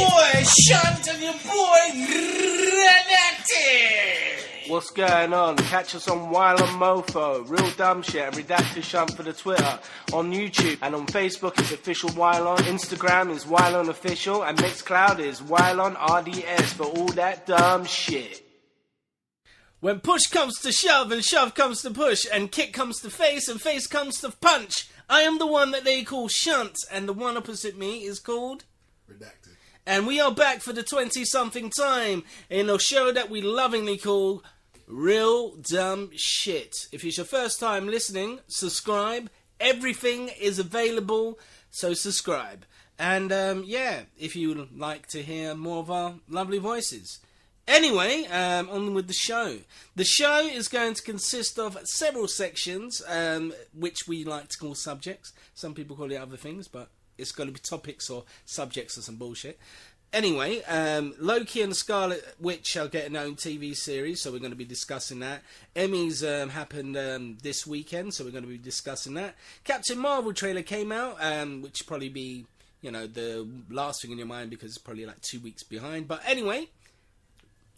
boy Shunt and your boy Redacted. What's going on? Catch us on Wylion Mofo, Real Dumbshit, and Redacted Shunt for the Twitter. On YouTube and on Facebook is Official Wylion. Instagram is Wylion Official, and Mixcloud is Wylion RDS for all that dumb shit. When push comes to shove and shove comes to push and kick comes to face and face comes to punch, I am the one that they call Shunt, and the one opposite me is called Redacted. And we are back for the 20-something time in a show that we lovingly call Real Dumb Shit. If it's your first time listening, subscribe. Everything is available, so subscribe. And if you would like to hear more of our lovely voices. Anyway, on with the show. The show is going to consist of several sections, which we like to call subjects. Some people call it other things, but it's going to be topics or subjects or some bullshit. Anyway, Loki and the Scarlet Witch shall get an own TV series, so we're going to be discussing that. Emmys happened this weekend, so we're going to be discussing that. Captain Marvel trailer came out, which will probably be, the last thing in your mind because it's probably like 2 weeks behind. But anyway,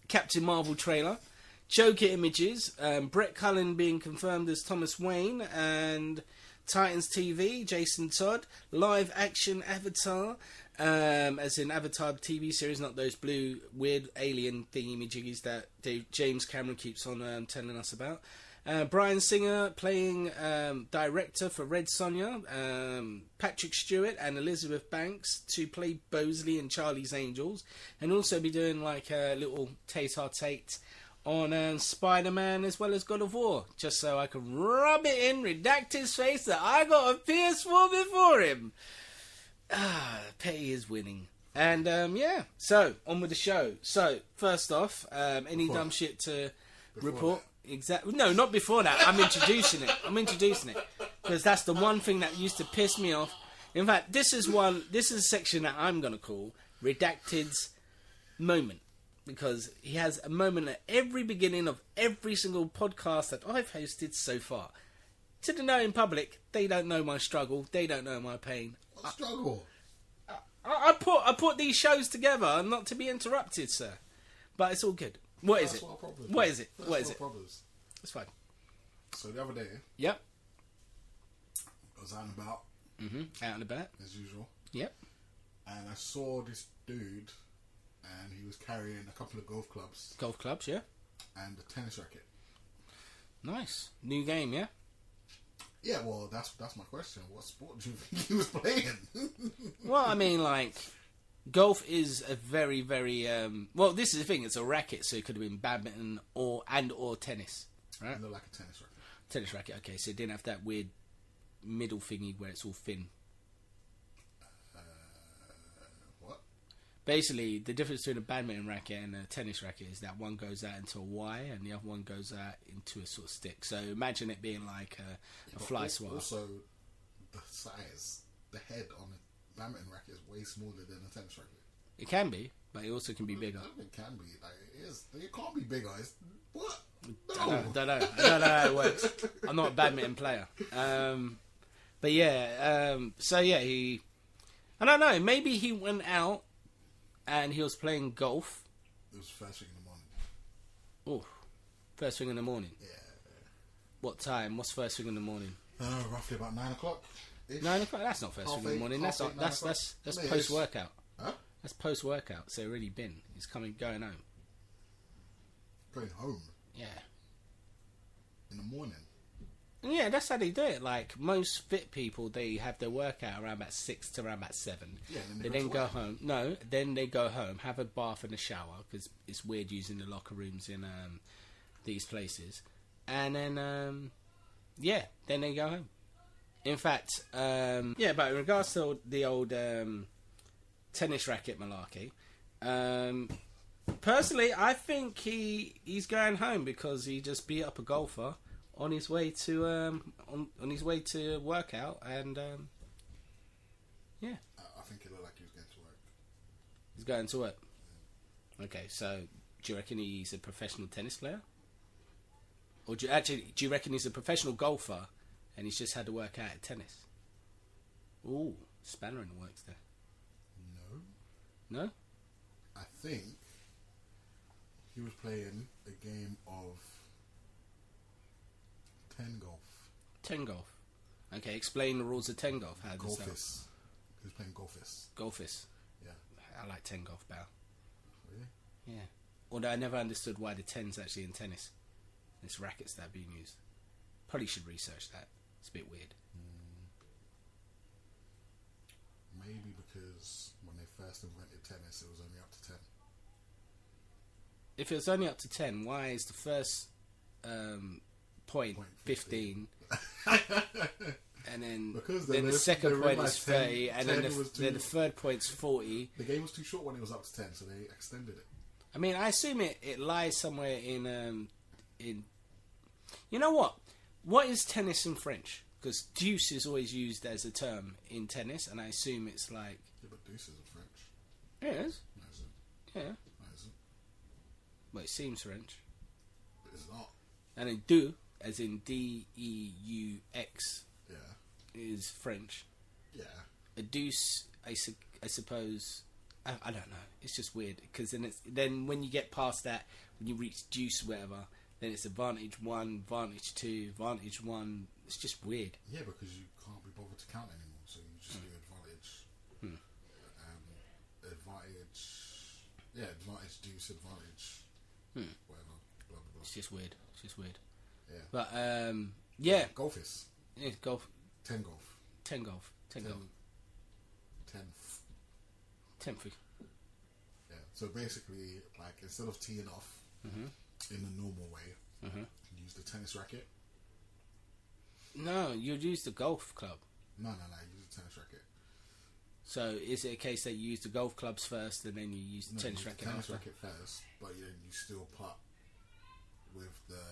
Captain Marvel trailer, Joker images, Brett Cullen being confirmed as Thomas Wayne, and Titans TV, Jason Todd, live action Avatar, as in Avatar TV series, not those blue weird alien thingy jiggies that James Cameron keeps on telling us about. Bryan Singer playing director for Red Sonya, Patrick Stewart and Elizabeth Banks to play Bosley and Charlie's Angels, and also be doing like a little Tate on Spider-Man as well as God of War, just so I can rub it in Redacted's face that I got a PS4 before him. Petty is winning. And so on with the show. So first off, any dumb shit to report? Exactly. No, not before that. I'm introducing it because that's the one thing that used to piss me off. In fact, this is a section that I'm gonna call Redacted's moment, because he has a moment at every beginning of every single podcast that I've hosted so far. To the knowing public, they don't know my struggle. They don't know my pain. What struggle? I put these shows together not to be interrupted, sir. But it's all good. What is it? What is it? Problems. It's fine. So the other day, yep, I was out and about. Out and about as usual. Yep. And I saw this dude, and he was carrying a couple of golf clubs. Golf clubs, yeah. And a tennis racket. Nice new game, yeah. Yeah, well, that's my question. What sport do you think he was playing? Well, I mean, like, golf is a very, very well. This is the thing; it's a racket, so it could have been badminton or tennis, right? Looked like a tennis racket. Tennis racket. Okay, so it didn't have that weird middle thingy where it's all thin. What? Basically, the difference between a badminton racket and a tennis racket is that one goes out into a Y and the other one goes out into a sort of stick. So imagine it being like a fly swat. Also, the size, the head on a badminton racket is way smaller than a tennis racket. It can be, but it also can be bigger. It can be. Like, it is. It can't be bigger. It's, what? No. I don't know how it works. I'm not a badminton player. But yeah, so yeah, I don't know, maybe he went out and he was playing golf. It was first thing in the morning. Oh, first thing in the morning? Yeah. What time? What's first thing in the morning? Roughly about 9 o'clock. 9 o'clock? That's not first thing in the morning. That's post-workout. Huh? That's post-workout, so already been. He's going home. Going home? Yeah. In the morning? Yeah, that's how they do it. Like, most fit people, they have their workout around about 6 to around about 7. Yeah, they then go home. No, then they go home, have a bath and a shower, because it's weird using the locker rooms in these places. And then, then they go home. In fact, but in regards to the old tennis racket malarkey, personally, I think he's going home because he just beat up a golfer on his way to on his way to workout, and yeah. I think it looked like he was going to work. He's going to work. Okay, so do you reckon he's a professional tennis player, or do you reckon he's a professional golfer and he's just had to work out at tennis? Ooh, spanner in the works there. No. No? think he was playing a game of 10 golf. 10 golf. Okay, explain the rules of 10 golf. How does that? Golfist. He was playing golfist. Golfist. Yeah. I like 10 golf bow. Really? Yeah. Although I never understood why the 10's actually in tennis. It's rackets that are being used. Probably should research that. It's a bit weird. Maybe because when they first invented tennis, it was only up to 10. If it was only up to 10, why is the first point 15? And then, Because then the second they point is realised 30, and then 10 was then too- the third point's 40. The game was too short when it was up to 10, so they extended it. I mean, I assume it lies somewhere in. You know what? What is tennis in French? Because deuce is always used as a term in tennis, and I assume it's like. Yeah, but deuce isn't French. Yeah, it is. No, it isn't. Yeah. No, it isn't. Well, it seems French. But it's not. And then deux, as in DEUX, Yeah. is French. Yeah. A deuce, I suppose. I don't know. It's just weird because then when you get past that, when you reach deuce, whatever, then it's advantage 1, advantage 2, advantage 1. It's just weird. Yeah, because you can't be bothered to count anymore, so you just do advantage. Advantage. Yeah, advantage, deuce, advantage. Whatever. Blah, blah, blah. It's just weird. It's just weird. Yeah. But yeah, Golfist. yeah, golf, 10 golf. 10 golf, 10 golf, 10th. Yeah. So basically, like, instead of teeing off in the normal way, you use the tennis racket. No, you'd use the golf club. No, you use the tennis racket. So is it a case that you use the golf clubs first and then you use the No, tennis you use racket the tennis after? racket first, but then you still putt with the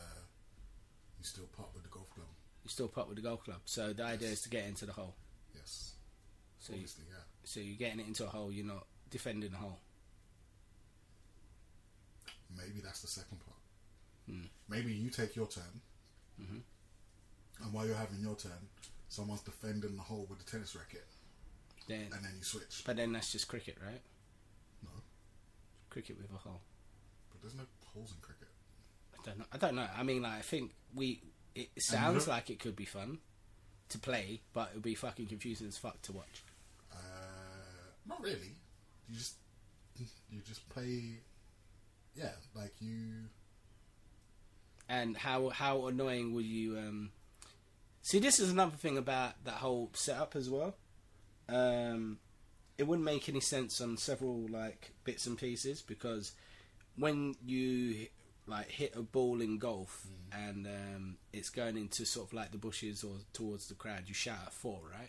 golf club. You still putt with the golf club. So the idea is to get into the hole. Yes. So Obviously, yeah. So you're getting it into a hole. You're not defending the hole. Maybe that's the second part. Maybe you take your turn, and while you're having your turn, someone's defending the hole with the tennis racket, Then, and then you switch. but then that's just cricket, right? No, Cricket with a hole. but there's no holes in cricket. I don't know. I mean, like, I think it sounds like it could be fun to play, but it would be fucking confusing as fuck to watch. Not really. You just play. Yeah, like you. And how annoying would you see? This is another thing about that whole setup as well. It wouldn't make any sense on several like bits and pieces, because when you like hit a ball in golf and it's going into sort of like the bushes or towards the crowd, you shout at 4, right?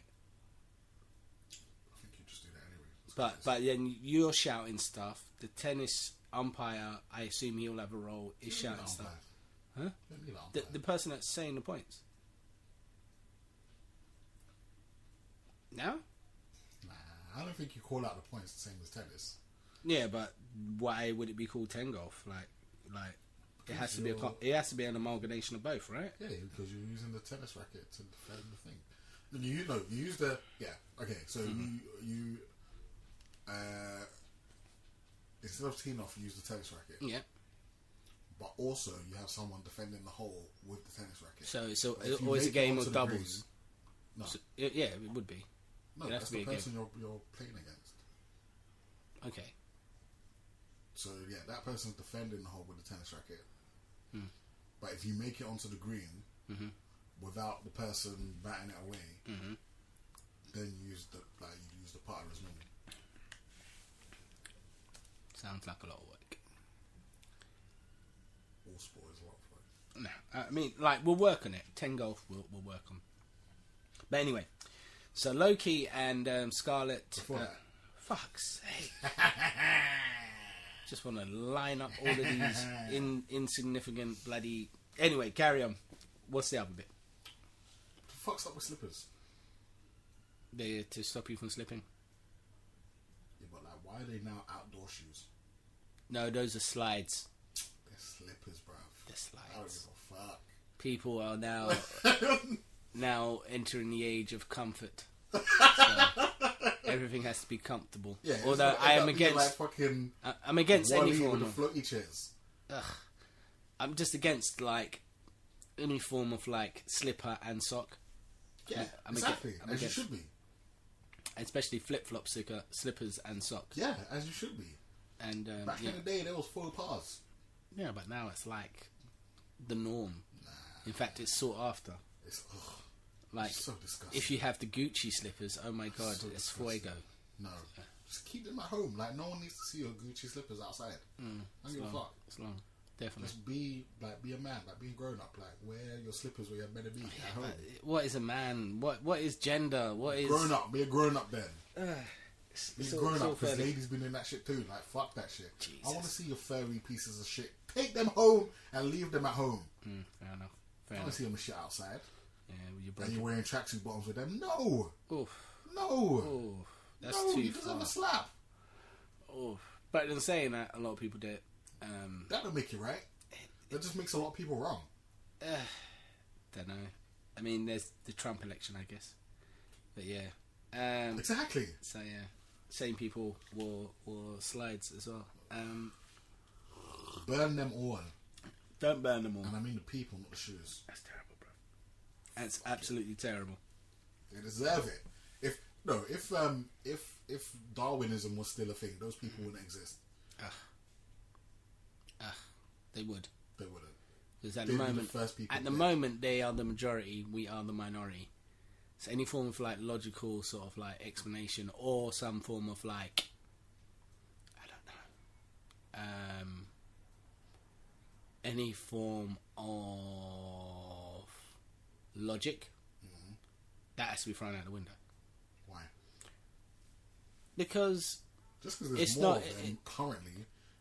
I think you just do that anyway. But then you're shouting stuff. The tennis umpire, I assume he'll have a role, is shouting stuff. Huh? The person that's saying the points. No? Nah, I don't think you call out the points the same as tennis. Yeah, but why would it be called 10 golf? Like it has to be it has to be an amalgamation of both, right? Yeah, because you're using the tennis racket to defend the thing. Then you use the okay. So you instead of teeing off, you use the tennis racket. Yeah. But also, you have someone defending the hole with the tennis racket. So But if you always a make it game onto of the doubles. green- no, So, yeah, it would be. no, it has that's to be the a person you're playing against. Okay. So yeah, that person's defending the hole with the tennis racket. But if you make it onto the green without the person batting it away, then you use the putter as normal. Sounds like a lot of work. All sport is a lot of work. No, I mean, like, we'll work on it. 10 golf, we'll work on. But anyway, so Loki and Scarlet. Before that. Fuck's sake. Just want to line up all of these insignificant bloody. Anyway, carry on. What's the other bit? What the fuck's up with slippers? They're to stop you from slipping. Yeah, but like, why are they now outdoor shoes? No, those are slides. They're slippers, bruv. They're slides. I don't give a fuck. People are now entering the age of comfort. So, Everything has to be comfortable. Yeah, although I am against, like fucking I'm against any Wally form with of. the floaty chairs. I'm just against like any form of like slipper and sock. Yeah, I'm exactly. I'm As you against, should be. especially flip-flop slippers and socks. Yeah, as you should be. And Back in the day, there was faux pas. Yeah, but now it's like the norm. Nah. In fact, it's sought after. It's like so disgusting. if you have the Gucci slippers, oh my god, So it's disgusting. fuego. No, just keep them at home. Like, no one needs to see your Gucci slippers outside. I don't give a fuck. It's long, definitely. Just be a man, like be a grown up. Like, wear your slippers where you're meant to be at home. What is a man? What is gender? What is grown up? Be a grown up then. Be it's grown all up, because fairly- ladies been doing that shit too. Like, fuck that shit. Jesus. I want to see your furry pieces of shit. Take them home and leave them at home. Fair enough. I want to see them shit outside. Yeah, with your And you're wearing tracksuit bottoms with them. No, Oof. no, Oof. That's no. too You far. deserve a slap. Oof. But in saying that, a lot of people do it. That don't make you right. That just makes a lot of people wrong. Don't know. I mean, there's the Trump election, I guess. But yeah. Exactly. So yeah, same people wore slides as well. Burn them all. Don't burn them all. And I mean the people, not the shoes. That's terrible, bro. That's absolutely terrible. They deserve it. If Darwinism was still a thing, those people wouldn't exist. They would. They wouldn't. Because at They'd the be moment, the first people at the dead. moment, they are the majority. We are the minority. So any form of like logical sort of like explanation, or some form of like, I don't know, any form of logic, that has to be thrown out the window. Why? Because Just because there's it's more not- of them currently.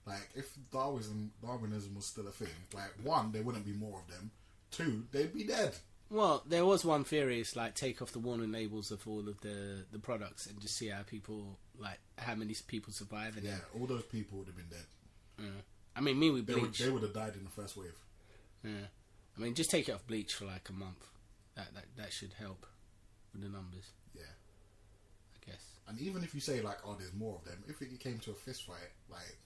Like, if Darwinism was still a thing, like, one, there wouldn't be more of them. Two, they'd be dead. well, there was one theory. It's like take off the warning labels of all of the products and just see how people like how many people survive. And Yeah, all those people would have been dead. I mean, me with bleach. They would have died in the first wave. Yeah. I mean, just take it off bleach for like a month. That should help with the numbers, Yeah. I guess. And even if you say, like, oh, there's more of them, if it came to a fist fight, like...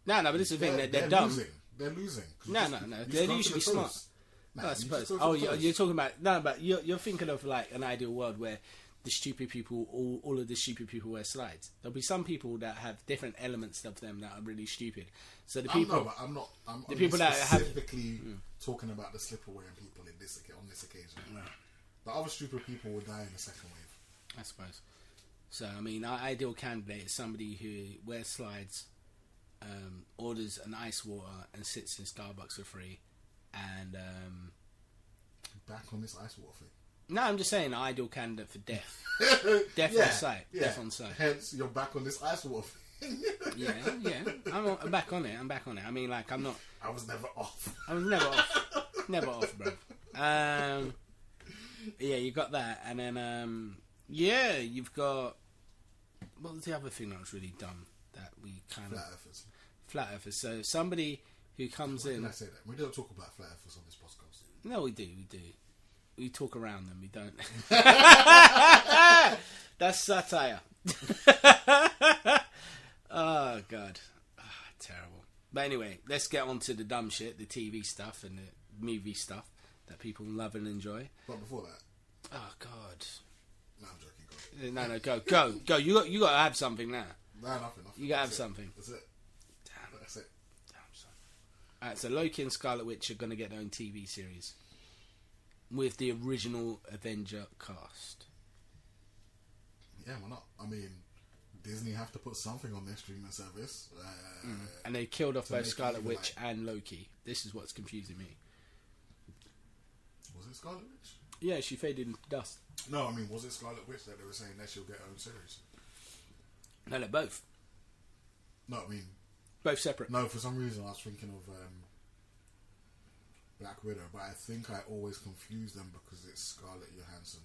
No, but this is the thing. They're they're dumb. losing. They're losing. No. They're usually smart. Nah, No, I you suppose. just go to Oh, the toes. you're talking about no, but you're thinking of like an ideal world where the stupid people, all of the stupid people wear slides. There'll be some people that have different elements of them that are really stupid. So the people, but I'm not. I'm the only people that have- specifically talking about the slipper wearing people on this occasion. The other stupid people will die in the second wave. I suppose. So I mean, our ideal candidate is somebody who wears slides, orders an ice water, and sits in Starbucks for free, and Back on this ice water thing. no, I'm just saying, ideal candidate for death. Death Yeah, on sight. yeah. Death on sight. Hence, you're back on this ice water thing. Yeah. I'm back on it. I mean, like, I'm not. I was never off. I was never off. Never off, bro. Yeah, you got that, and then you've got. What was the other thing that was really dumb that we kind Flat of earthers. flat earthers? So somebody who comes Why in. did I say that? We don't talk about flat earthers on this podcast. No, we do. We talk around them. We don't. That's satire. Oh god, terrible. But anyway, let's get on to the dumb shit, the TV stuff and the movie stuff that people love and enjoy. But before that, Oh god. no, I'm joking. Go. No, go. You got to have something now. No, nothing. You got to have That's it. something. That's it. Damn. That's it. Damn son. Alright, so Loki and Scarlet Witch are going to get their own TV series with the original Avenger cast. Yeah, why not? I mean, Disney have to put something on their streaming service. And they killed off To both make it Scarlet even, Witch and Loki. This is what's confusing me. Was it Scarlet Witch? Yeah, she faded into dust. No, I mean, was it Scarlet Witch that they were saying that she'll get her own series? No, they're both. No, I mean, Both separate. no, for some reason I was thinking of Black Widow, but I think I always confuse them because it's Scarlett Johansson.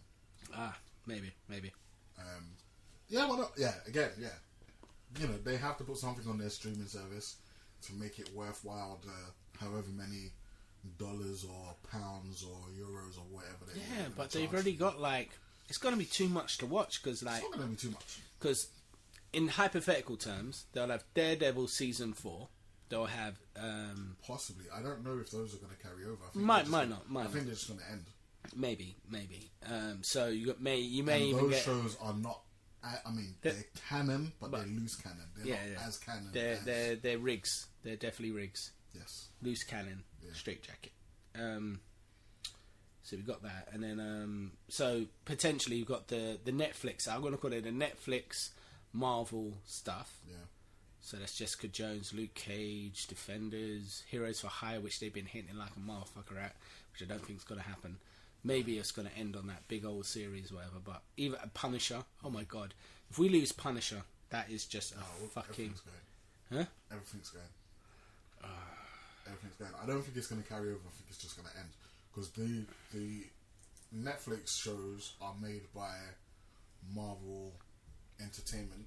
Ah, maybe. Yeah, why not? Yeah, again, yeah. You know, they have to put something on their streaming service to make it worthwhile, however many dollars or pounds or euros or whatever they Yeah, but they've already got like... It's going to be too much to watch because like... It's not going to be too much. because in hypothetical terms, they'll have Daredevil season 4. They'll have possibly. I don't know if those are going to carry over. I think might they're just going to end. Maybe. So you may even those get shows are not. I mean, they're canon, but they're loose canon. They're not as canon. They're rigs. They're definitely rigs. Yes. Loose cannon, straight jacket. So we've got that, and then so potentially you've got the Netflix. I'm going to call it the Netflix Marvel stuff. Yeah. So that's Jessica Jones, Luke Cage, Defenders, Heroes for Hire, which they've been hinting like a motherfucker at, which I don't think is going to happen. Maybe it's going to end on that big old series, or whatever. But even Punisher, oh my god, if we lose Punisher, that is just a fucking. Huh? Everything's going. Everything's going. I don't think it's going to carry over. I think it's just going to end because the Netflix shows are made by Marvel Entertainment,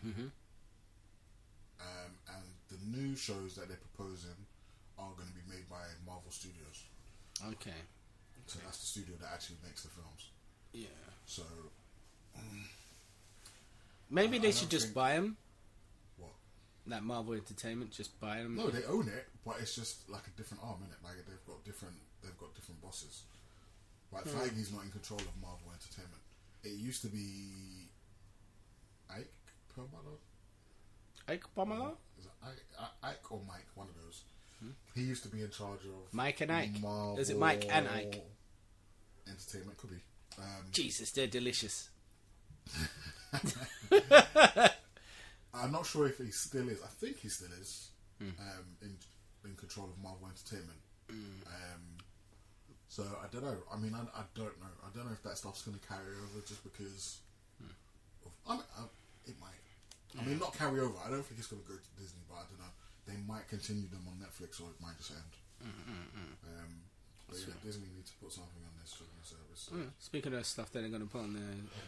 and the new shows that they're proposing are going to be made by Marvel Studios. Okay. So that's the studio that actually makes the films. Yeah. So maybe they should just buy them. What? That Marvel Entertainment, just buy them. No, they own it, but it's just like a different arm, innit? Like they've got different bosses. Like Feige's not in control of Marvel Entertainment. It used to be Ike Perlmutter. Ike Perlmutter? Is it Ike or Mike? One of those. He used to be in charge of Mike and Ike. Marvel Is it Mike and Ike? Entertainment could be. Jesus, they're delicious. I'm not sure if he still is. I think he still is in control of Marvel Entertainment. So I don't know. I mean, I don't know. I don't know if that stuff's going to carry over just because. It might. I mean, not carry over. I don't think it's going to go to Disney, but I don't know. They might continue them on Netflix, or it might just end. But yeah, Disney needs to put something on their streaming service. So. Speaking of stuff that they're going to put on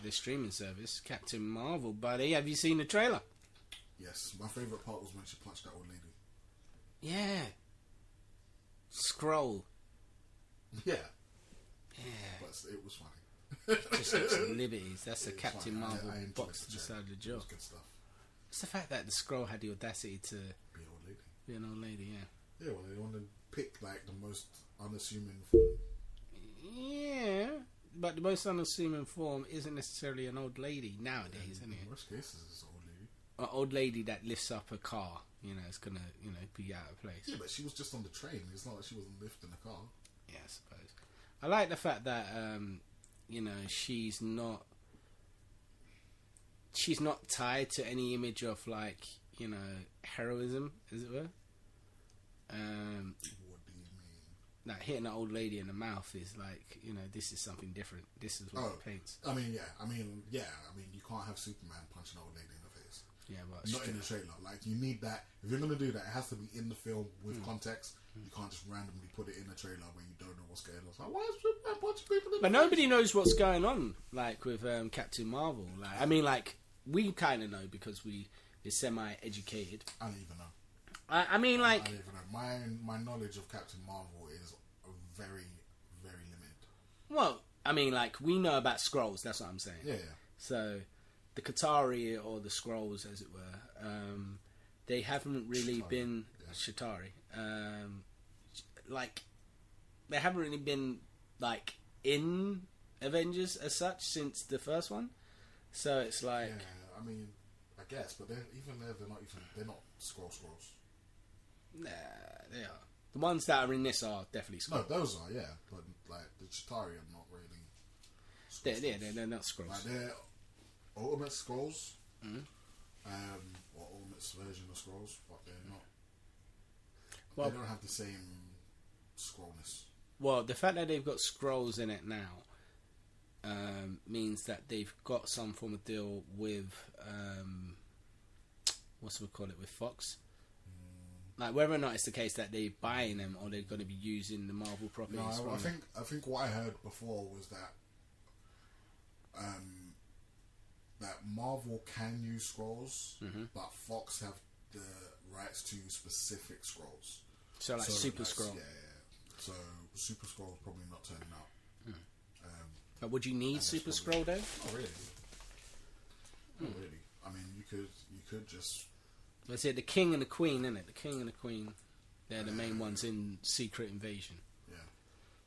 their streaming service, Captain Marvel, buddy, have you seen the trailer? Yes, my favourite part was when she punched that old lady. Yeah. Skrull. Yeah. Yeah. But it was funny. Just liberties. That's the Captain Marvel box beside the job. Good stuff. It's the fact that the Skrull had the audacity to be an old lady. Be an old lady, yeah. Yeah, well, they want to pick like the most unassuming form. Yeah, but the most unassuming form isn't necessarily an old lady nowadays, isn't it? In most cases, it's an old lady. An old lady that lifts up a car, it's gonna, be out of place. Yeah, but she was just on the train. It's not like she wasn't lifting the car. Yeah, I suppose. I like the fact that, she's not tied to any image of heroism, as it were. What do you mean? Like hitting an old lady in the mouth is like, this is something different. This is what it paints. I mean, you can't have Superman punch an old lady in the face. Yeah, but not in the trailer. Like, you need that. If you're going to do that, it has to be in the film with context. You can't just randomly put it in a trailer where you don't know what's going on. It's like, why is Superman punching people in the face? But nobody knows what's going on, like, with Captain Marvel. Like, I mean, like, we kind of know because we're semi-educated. I don't even know. I mean, like... I don't even know. My knowledge of Captain Marvel is very, very limited. Well, I mean, like, we know about Skrulls, that's what I'm saying. Yeah. So, the Qatari, or the Skrulls, as it were, they haven't really been... Shatari. They haven't really been, like, in Avengers as such since the first one. So it's like... Yeah, I mean, I guess, but they're not Skrulls. Nah, they are. The ones that are in this are definitely Skrulls. No, those are, yeah. But, like, the Chitauri are not really Skrulls. They're not Skrulls. Like, they're Ultimate Skrulls. Mm-hmm. Or Ultimate's version of Skrulls, but they're not... Well, they don't have the same Skrullness. Well, the fact that they've got Skrulls in it now means that they've got some form of deal with... with Fox. Like, whether or not it's the case that they're buying them or they're going to be using the Marvel properties. No, I think what I heard before was that that Marvel can use Skrulls, but Fox have the rights to specific Skrulls. So like Super Skrull. Yeah. So Super Skrull probably not turning out. But would you need Super Skrull though? Not really. Not really. I mean, you could just. Let's say the king and the queen, isn't it? The king and the queen, they're the main ones in Secret Invasion. Yeah.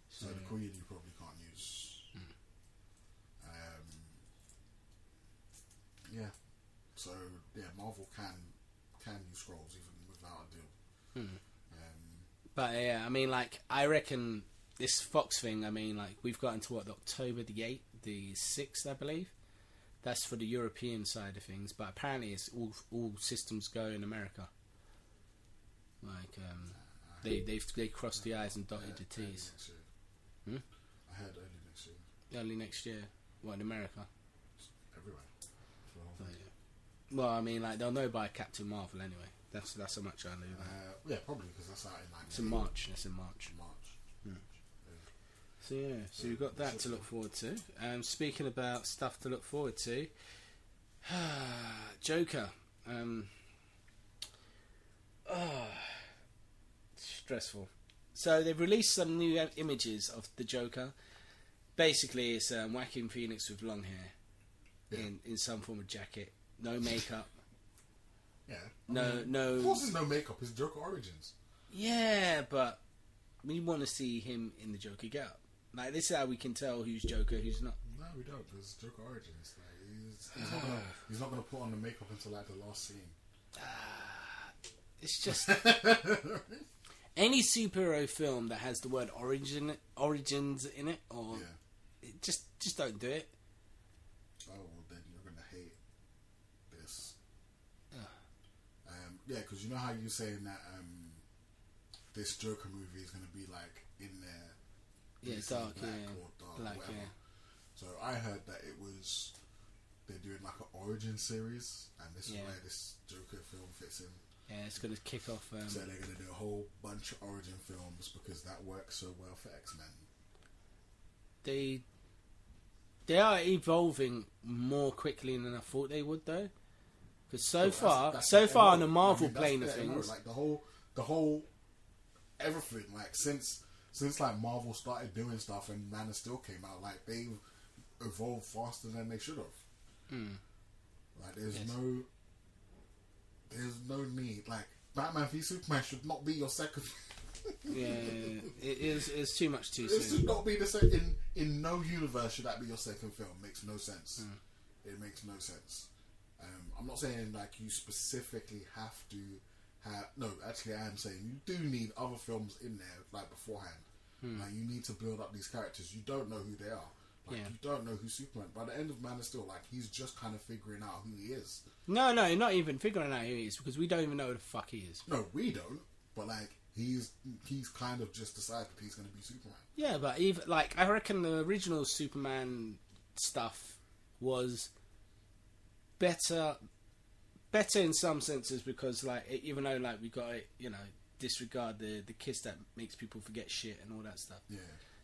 So the queen you probably can't use. Yeah. So yeah, Marvel can use Skrulls even without a deal. But yeah, I mean, like, I reckon this Fox thing, I mean, like, we've got into October the 8th, the 6th, I believe. That's for the European side of things, but apparently it's all systems go in America. Like, they crossed the I's and dotted the T's. I heard early next year. Early next year, what, in America? Everywhere. But, yeah. Well, I mean, like, they'll know by Captain Marvel anyway. That's how much I know. Yeah, probably because that's out in like. It's in March. That's in March. So yeah, so you've got that to look forward to. Speaking about stuff to look forward to, Joker. Stressful. So they've released some new images of the Joker. Basically, it's Joaquin Phoenix with long hair, in some form of jacket, no makeup. Yeah. No. Of course, there's no makeup. It's Joker Origins. Yeah, but we want to see him in the Joker get-up. Like, this is how we can tell who's Joker, who's not. No, we don't, because Joker Origins. Like, he's not gonna put on the makeup until like the last scene. It's just any superhero film that has the word origins in it, or just don't do it. Oh, well, then you're gonna hate this. Yeah, because you know how you're saying that this Joker movie is gonna be like in there. Yeah, dark, black yeah. or dark, Black, whatever. yeah. So I heard that they're doing like an origin series, and this is where this Joker film fits in. Yeah, it's going to kick off. So they're going to do a whole bunch of origin films because that works so well for X-Men. They are evolving more quickly than I thought they would, though. Because so far on the Marvel plane of things, like the whole everything, like since like Marvel started doing stuff and Man of Steel came out, like they evolved faster than they should have. Like there's no need. Like Batman v Superman should not be your second. Yeah, it's too much too soon. soon. Should not be the second. In no universe should that be your second film. Makes no sense. It makes no sense. I'm not saying like you specifically have to have. No, actually, I am saying you do need other films in there like beforehand. Like you need to build up these characters. You don't know who they are. Like you don't know who Superman. By the end of Man of Steel, like he's just kind of figuring out who he is. No, not even figuring out who he is, because we don't even know who the fuck he is. No, we don't. But like he's kind of just decided he's going to be Superman. Yeah, but even like I reckon the original Superman stuff was better in some senses, because like even though like we got to, disregard the kiss that makes people forget shit and all that stuff. Yeah.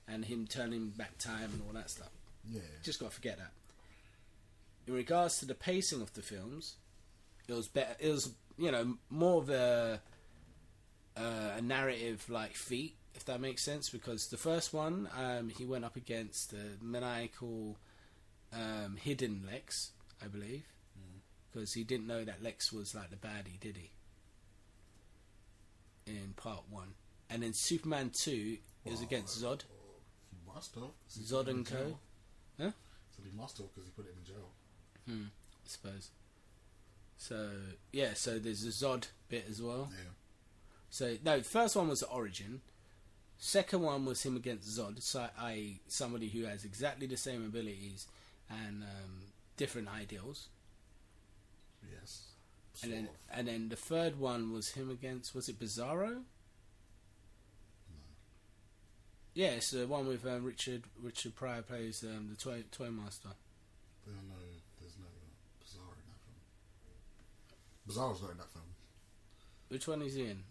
And him turning back time and all that stuff. Yeah. Just got to forget that. In regards to the pacing of the films, it was better. It was, more of a narrative like feat, if that makes sense. Because the first one, he went up against maniacal, hidden Lex, I believe, because he didn't know that Lex was like the baddie, did he? In part 1, and then Superman 2 is against Zodd. He must have. Zodd and Co. Huh? So he must have, because he put it in jail. I suppose. So yeah, so there's the Zodd bit as well. Yeah. So no, the first one was the origin. Second one was him against Zodd, so i.e. somebody who has exactly the same abilities and different ideals. Yes. And then the third one was him against, was it Bizarro? No. Yeah, it's the one with Richard Pryor plays the Toy Master. There's no Bizarro in that film. Bizarro's not in that film. Which one is he in?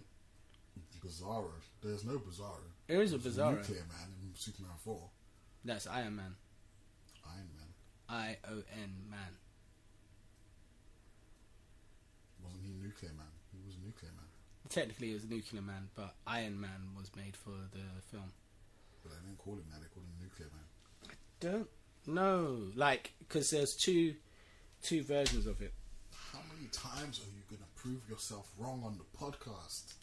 Bizarro. There's no Bizarro. There is a Bizarro. Nuclear Man in Superman 4. That's Iron Man. Iron Man. I-O-N Man. Wasn't he Nuclear Man? He was Nuclear Man. Technically he was Nuclear Man, but Iron Man was made for the film. But they didn't call him that, they called him Nuclear Man. I don't know. Like, because there's two two versions of it. How many times are you going to prove yourself wrong on the podcast?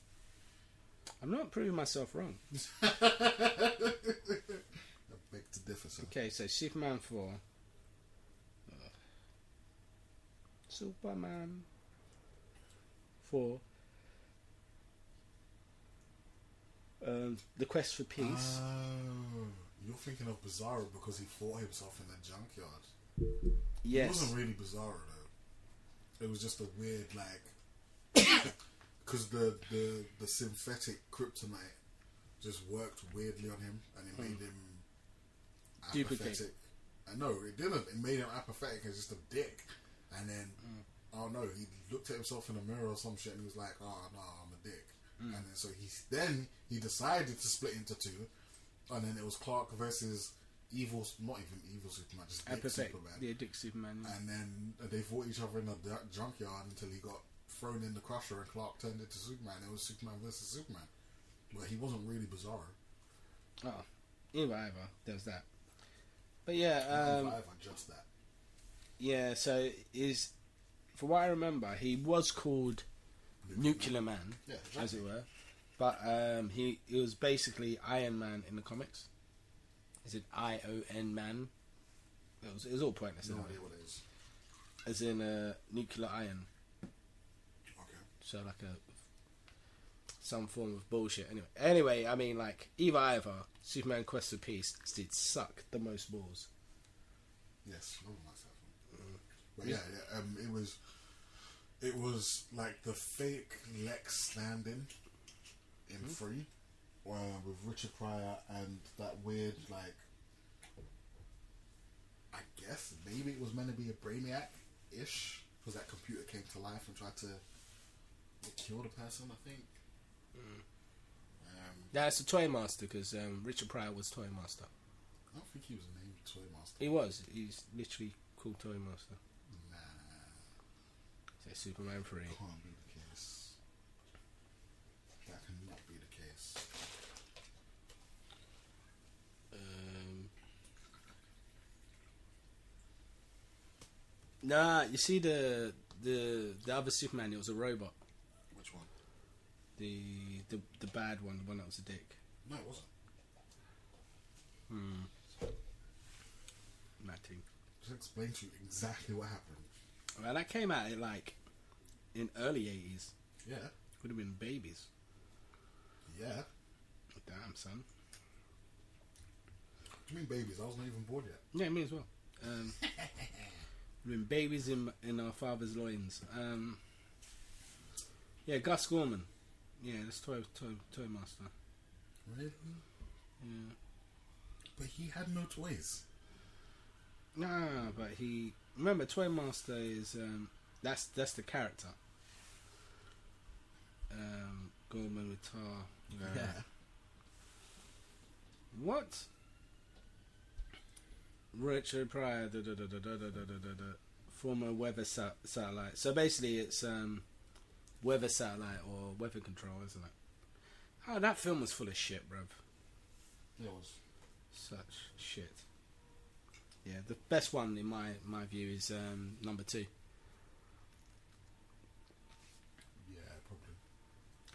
I'm not proving myself wrong. I beg to differ, sir. Okay, so Superman 4. Superman 4. The Quest for Peace. Oh, you're thinking of Bizarro because he fought himself in the junkyard. Yes. It wasn't really Bizarro though. It was just a weird because the synthetic kryptonite just worked weirdly on him and it made him apathetic. No, it didn't. It made him apathetic and just a dick. And then, oh no, he looked at himself in the mirror or some shit and he was like, oh no, I'm a dick. And then so he decided to split into two, and then it was Clark versus not even evil Superman, just Dick Superman. Yeah, Dick Superman. Yeah. And then they fought each other in the junkyard until he got thrown in the crusher and Clark turned into Superman. It was Superman versus Superman, but he wasn't really Bizarro. Oh, either there's that. But yeah, just that. Yeah, so for what I remember, he was called Nuclear Man, yeah, exactly. as it were, but he was basically Iron Man in the comics. Is it ION Man? It was all pointless. No idea what it is. As in nuclear iron. Okay. So like some form of bullshit. Anyway, I mean like either Superman Quest for Peace did suck the most balls. Yes, love myself. But yeah, it was like the fake Lex stand-in in 3, with Richard Pryor and that weird I guess maybe it was meant to be a Brainiac-ish because that computer came to life and tried to kill the person. I think. That's the Toy Master because Richard Pryor was Toy Master. I don't think he was named Toy Master. He was. He's literally called Toy Master. Nah. So Superman 3. Can't be the case. That cannot be the case. Nah, you see the other Superman. It was a robot. Which one? The bad one, the one that was a dick. No, it wasn't. Matting. Just explain to you exactly what happened. Well, that came out in early 80s. Yeah. Would have been babies. Yeah. Damn, son. What do you mean babies? I wasn't even born yet. Yeah, me as well. We've been babies in our father's loins. Yeah, Gus Gorman. Yeah, that's Toy Master. Really? Yeah. But he had no toys. Nah, but remember Toy Master is that's the character. Gorman with Tar. Yeah. What? Richard Pryor, former weather satellite. So basically, it's weather satellite or weather control, isn't it? Oh, that film was full of shit, bruv. It was. Such shit. Yeah, the best one in my view is number 2. Yeah, probably.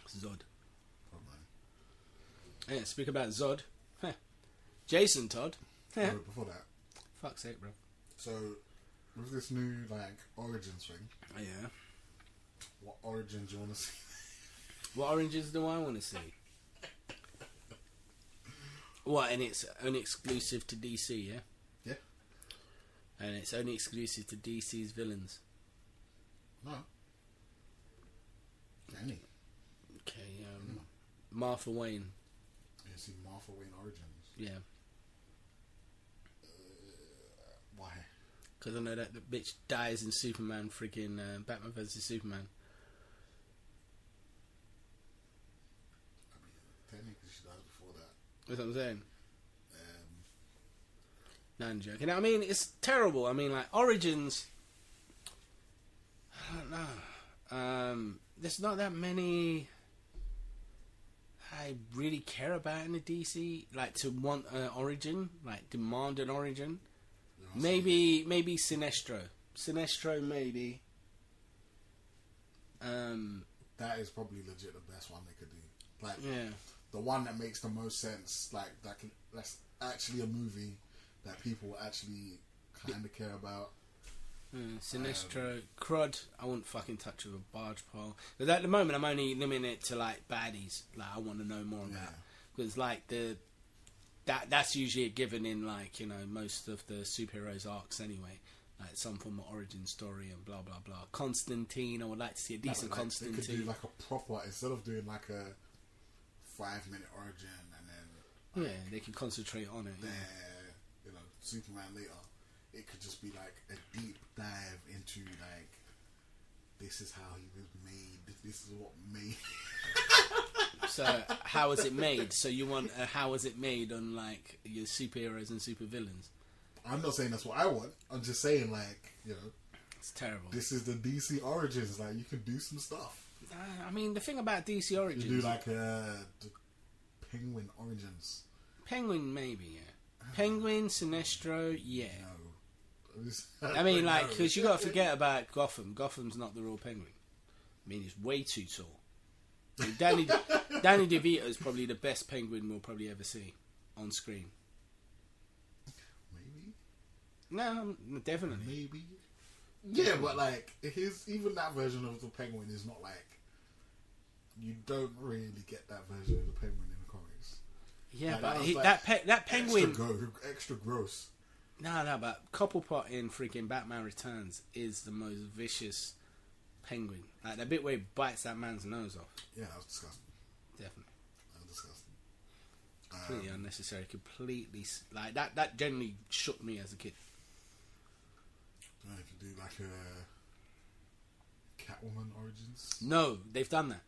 Zodd. Probably. Yeah, speak about Zodd. Jason Todd. Oh, before that. Fuck's sake, bro. So, with this new origins thing. Oh, yeah. What origins do you want to see? What oranges do I want to see? What, and it's only exclusive to DC, yeah? Yeah. And it's only exclusive to DC's villains. No. Any. Okay, Martha Wayne. You see Martha Wayne origins. Yeah. Why? Because I know that the bitch dies in Superman, freaking Batman vs Superman. I mean, technically she died before that. That's what I'm saying. No, I'm joking. I mean, it's terrible. I mean, like, Origins... I don't know. There's not that many I really care about in the DC. Like, to want an origin. Like, demand an origin. Maybe Sinestro. Sinestro maybe. That is probably legit the best one they could do. Like, Yeah. the one that makes the most sense. Like, that's actually a movie that people actually kind of care about. Sinestro, Crud, I wouldn't fucking touch with a barge pole. Because at the moment, I'm only limiting it to like baddies. Like, I want to know more about. Because like that's usually a given in like, you know, most of the superheroes arcs anyway. Like some form of origin story and blah blah blah. Constantine, I would like to see a decent Constantine. They could do like a proper, instead of doing like a 5-minute origin and then like, they can concentrate on it. You know, Superman later. It could just be like a deep dive into like, this is how he was made. This is what made. So how was it made? So you want a how was it made on like your superheroes and supervillains? I'm not saying that's what I want. I'm just saying, like, you know, it's terrible. This is the DC origins. Like, you can do some stuff. I mean, the thing about DC origins, you do like the Penguin origins. Penguin maybe, yeah. Penguin, Sinestro, yeah. No. I mean, like, because you got to forget about Gotham. Gotham's not the real Penguin. I mean, he's way too tall. I mean, Danny DeVito is probably the best Penguin we'll probably ever see on screen. Maybe. No, definitely. Maybe. Yeah, but like even that version of the Penguin is not like, you don't really get that version of the Penguin in the comics. Yeah, like, but that Penguin extra gross. No, but Cobblepot in freaking Batman Returns is the most vicious Penguin. Like, the bit where he bites that man's nose off. Yeah, that was disgusting. Definitely. That was disgusting. Completely unnecessary. Completely... Like, that generally shook me as a kid. I don't know if you do like a Catwoman origins. No, they've done that.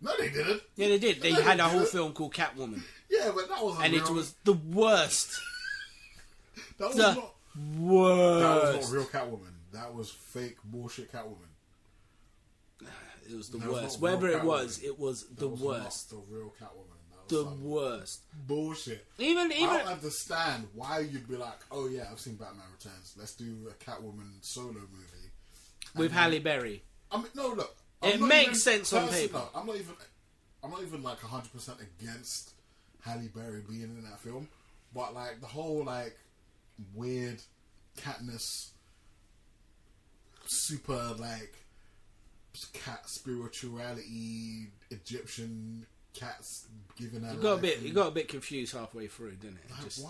No, they didn't. Yeah, they did. They had a whole film called Catwoman. Yeah, but that wasn't and real. It was the worst. That was not worst. That was not real Catwoman. That was fake bullshit Catwoman. It was the worst. Wherever it was the worst. Not the real Catwoman. The worst. Bullshit. Even I don't understand why you'd be like, oh yeah, I've seen Batman Returns. Let's do a Catwoman solo movie with Halle Berry. I mean, no, look. It makes sense on paper. No, I'm not even like 100% against Halle Berry being in that film, but like the whole like weird Katniss, super like cat spirituality, Egyptian cats giving her. You got a bit confused halfway through, didn't it? Like, Just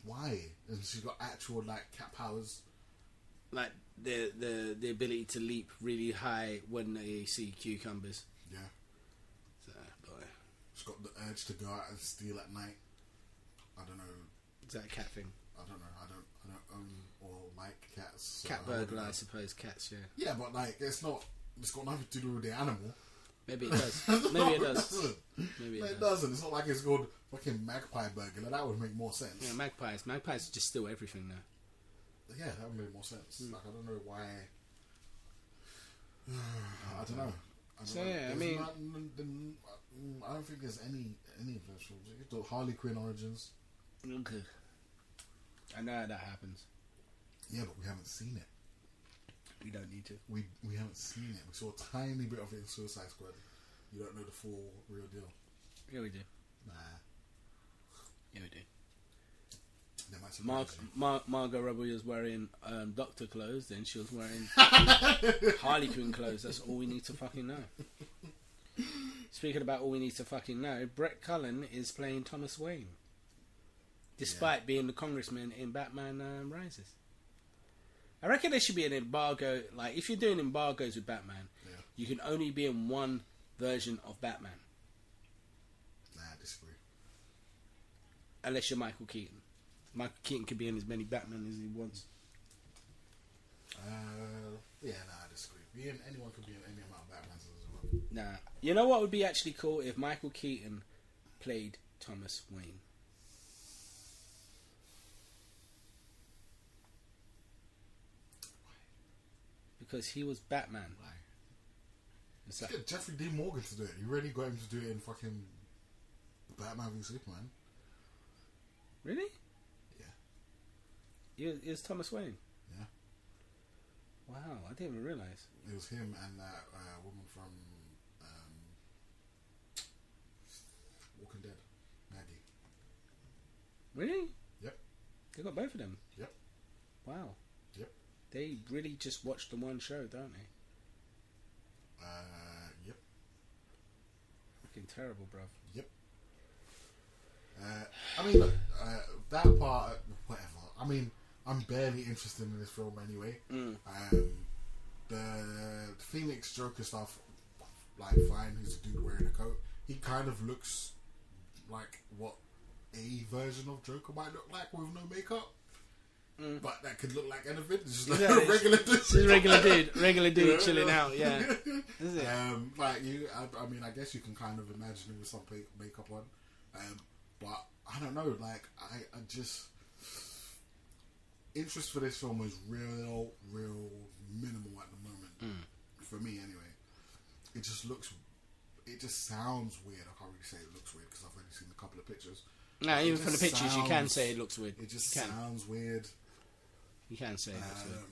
why? And she's got actual like cat powers. Like the ability to leap really high when they see cucumbers. Yeah. So, boy. She's got the urge to go out and steal at night. I don't know. Is that a cat thing? I don't know. I don't own or like cats. So cat burglar, I suppose. Cats, yeah. Yeah, but like it's not. It's got nothing to do with the animal. Maybe it does. Maybe it does. Maybe it doesn't. It's not like it's called fucking magpie burglar. That would make more sense. Yeah, magpies just steal everything now. Yeah, that would make more sense. Like, I don't know why. I don't know. I mean, I don't think there's any of those films. The Harley Quinn origins. Okay. I know how that happens. Yeah, but we haven't seen it. We don't need to. We haven't seen it. We saw a tiny bit of it in Suicide Squad. You don't know the full real deal. Yeah, we do. Nah. Yeah, we do. Margot Robbie was wearing doctor clothes, then she was wearing Harley Quinn clothes. That's all we need to fucking know. Speaking about all we need to fucking know, Brett Cullen is playing Thomas Wayne, despite being the congressman in Batman Rises. I reckon there should be an embargo. Like, if you're doing embargoes with Batman, you can only be in one version of Batman. Nah, I disagree. Unless you're Michael Keaton. Michael Keaton could be in as many Batman as he wants. Yeah, I disagree. Anyone could be in any amount of Batmans as well. Nah. You know what would be actually cool? If Michael Keaton played Thomas Wayne. Because he was Batman. Why? Let's get Jeffrey D. Morgan to do it. You really got him to do it in fucking Batman v Superman. Really? Yeah. Is Thomas Wayne? Yeah. Wow, I didn't even realise. It was him and that woman from Walking Dead, Maggie. Really? Yep. They got both of them? Yep. Wow. Yep. They really just watch the one show, don't they? Yep. Fucking terrible, bruv. Yep. I mean, look, that part, whatever. I mean, I'm barely interested in this film anyway. The Phoenix Joker stuff, like, fine. He's a dude wearing a coat. He kind of looks like what a version of Joker might look like with no makeup. But that could look like anything. It's just like a regular dude. It's a regular dude chilling out, yeah. Is it? Like you, I mean, I guess you can kind of imagine him with some makeup on. But I don't know, like, I just... Interest for this film is real minimal at the moment. For me, anyway. It just sounds weird. I can't really say it looks weird because I've only seen a couple of pictures. No, even from the pictures you can say it looks weird. It just sounds weird. You can say it looks weird.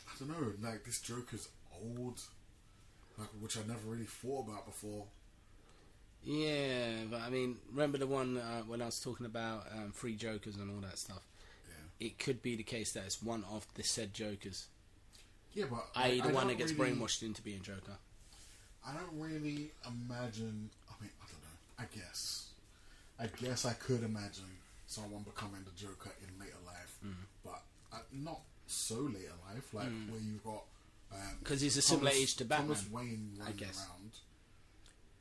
I don't know, like, this Joker's old, like, which I never really thought about before. Yeah, but I mean, remember the one when I was talking about free Jokers and all that stuff? Yeah. It could be the case that it's one of the said Jokers. Yeah, but i.e. the one that gets really, brainwashed into being Joker. I don't really imagine. I mean, I don't know. I guess I could imagine someone becoming the Joker in later life, but not so later life. Like where you've got because he's a similar age to Batman. Thomas Wayne running around,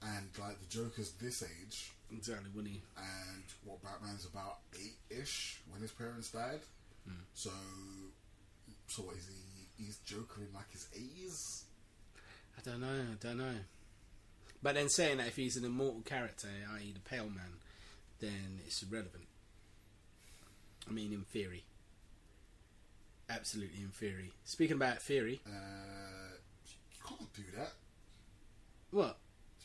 and like the Joker's this age. Exactly, when he... And what, Batman's about 8-ish when his parents died. So what is he? He's Joker in like his 80s? I don't know. But then saying that if he's an immortal character, i.e. the Pale Man, then it's irrelevant. I mean, in theory. Absolutely in theory. Speaking about theory... you can't do that. What?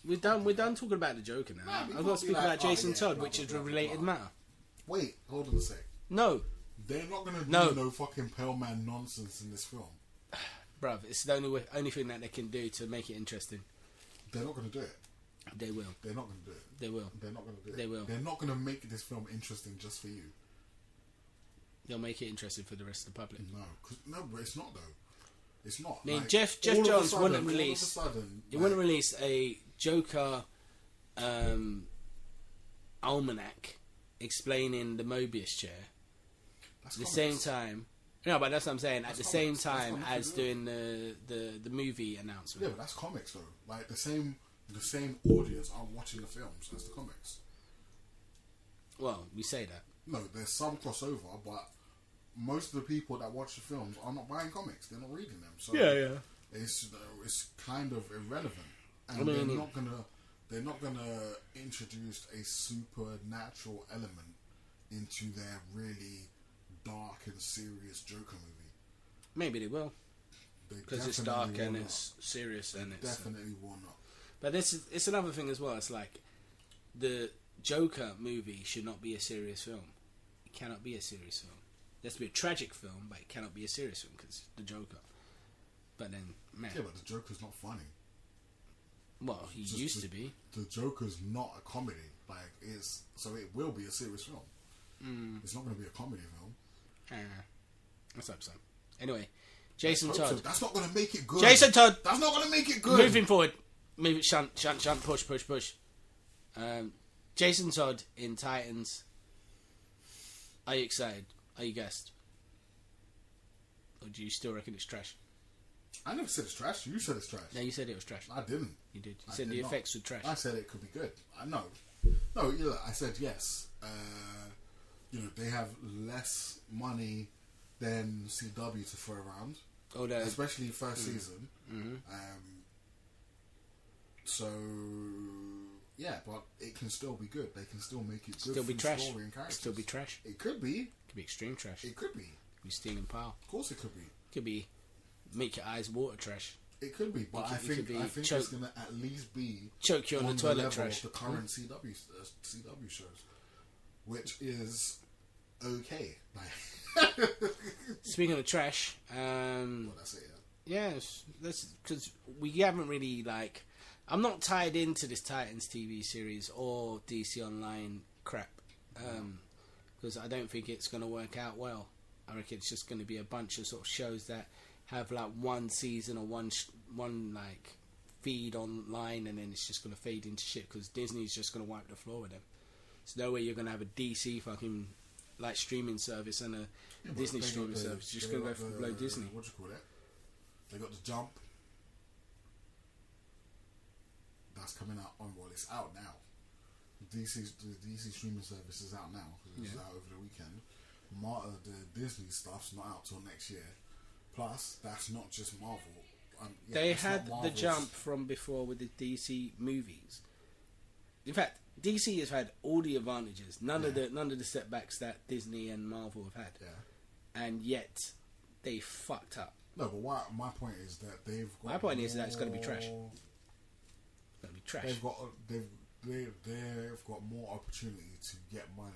We're done talking about the Joker now. Nah, I've got to speak about Jason Todd, which is a related matter. Wait, hold on a sec. No. They're not going to do no fucking Pale Man nonsense in this film. Bruv, it's the only thing that they can do to make it interesting. They're not going to do it. They will. They're not going to do it. They will. They're not going to do it. They will. They're not going to make this film interesting just for you. They'll make it interesting for the rest of the public. No, but it's not though. It's not. I mean, like, Jeff Johns wouldn't release. He wouldn't release a Joker almanac explaining the Mobius chair at the same time. No, but that's what I'm saying. At the same time as doing the movie announcement. Yeah, but that's comics though. Like the same audience are watching the films as the comics. Well, we say that. No, there's some crossover, but most of the people that watch the films are not buying comics. They're not reading them. So yeah. It's kind of irrelevant, and they're not gonna introduce a supernatural element into their really dark and serious Joker movie. Maybe they will, because it's dark and it's serious and it's definitely will not. But it's another thing as well. It's like the Joker movie should not be a serious film. It cannot be a serious film. It has to be a tragic film, but it cannot be a serious film because it's the Joker. But then, man, yeah, but the Joker's not funny. Well, he used to be. The Joker's not a comedy. So it will be a serious film. It's not going to be a comedy film. Let's hope so. Anyway, Jason Todd. So. That's not going to make it good. Jason Todd. That's not going to make it good. Moving forward. Move it. Shunt. Push. Jason Todd in Titans. Are you excited? Are you gassed? Or do you still reckon it's trash? I never said it's trash. You said it's trash. No, you said it was trash. I didn't. You did. You said the effects were trash. I said it could be good. I know. No, I said yes. They have less money than CW to throw around. Oh, especially first season. Mm-hmm. So yeah, but it can still be good. They can still make it good. Still be trash. Story and characters. Still be trash. It could be. It could be extreme trash. It could be. It could be stealing power. Of course, it could be. It could be make your eyes water trash. It could be, but I think it's going to at least be choke you on the toilet trash. Of the current CW shows, which is okay. Like, Speaking of trash, well, that's it. yes, that's because we haven't really like. I'm not tied into this Titans TV series or DC Online crap because I don't think it's going to work out well. I reckon it's just going to be a bunch of sort of shows that have like one season or one like feed online, and then it's just going to fade into shit because Disney's just going to wipe the floor with them. There's no way you're going to have a DC fucking like streaming service and a Disney streaming service. Just going to go below Disney. What do you call it? They got the Jump. That's coming out on. Well, it's out now. The DC streaming service is out now. It's out over the weekend. The Disney stuff's not out till next year. Plus, that's not just Marvel. They had the Jump from before with the DC movies. In fact, DC has had all the advantages, none of the setbacks that Disney and Marvel have had, and yet they fucked up. No, but my point is that they've got. My point is that it's going to be trash. It's going to be trash. They've got more opportunity to get money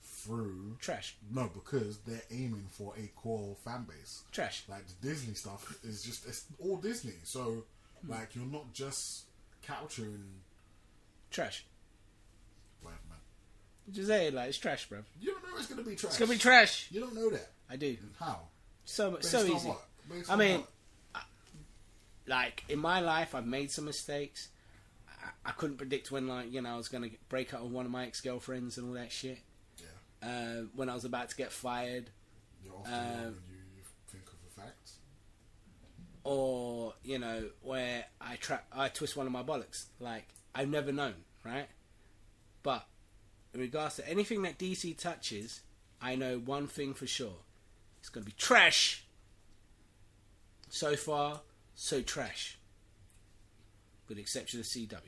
through trash. No, because they're aiming for a core fan base. Trash. Like the Disney stuff is just it's all Disney. So like you're not just capturing trash. Whatever, man. Just say it like it's trash, bro. You don't know it's gonna be trash. It's gonna be trash. You don't know that. I do. How? So easy. I mean, like in my life, I've made some mistakes. I couldn't predict when, like, you know, I was gonna break up with one of my ex-girlfriends and all that shit. Yeah. When I was about to get fired. You're often wrong when you think of the facts. Or you know, where I twist one of my bollocks. Like I've never known, right? But in regards to anything that DC touches, I know one thing for sure: it's gonna be trash. So far, so trash. With the exception of CW.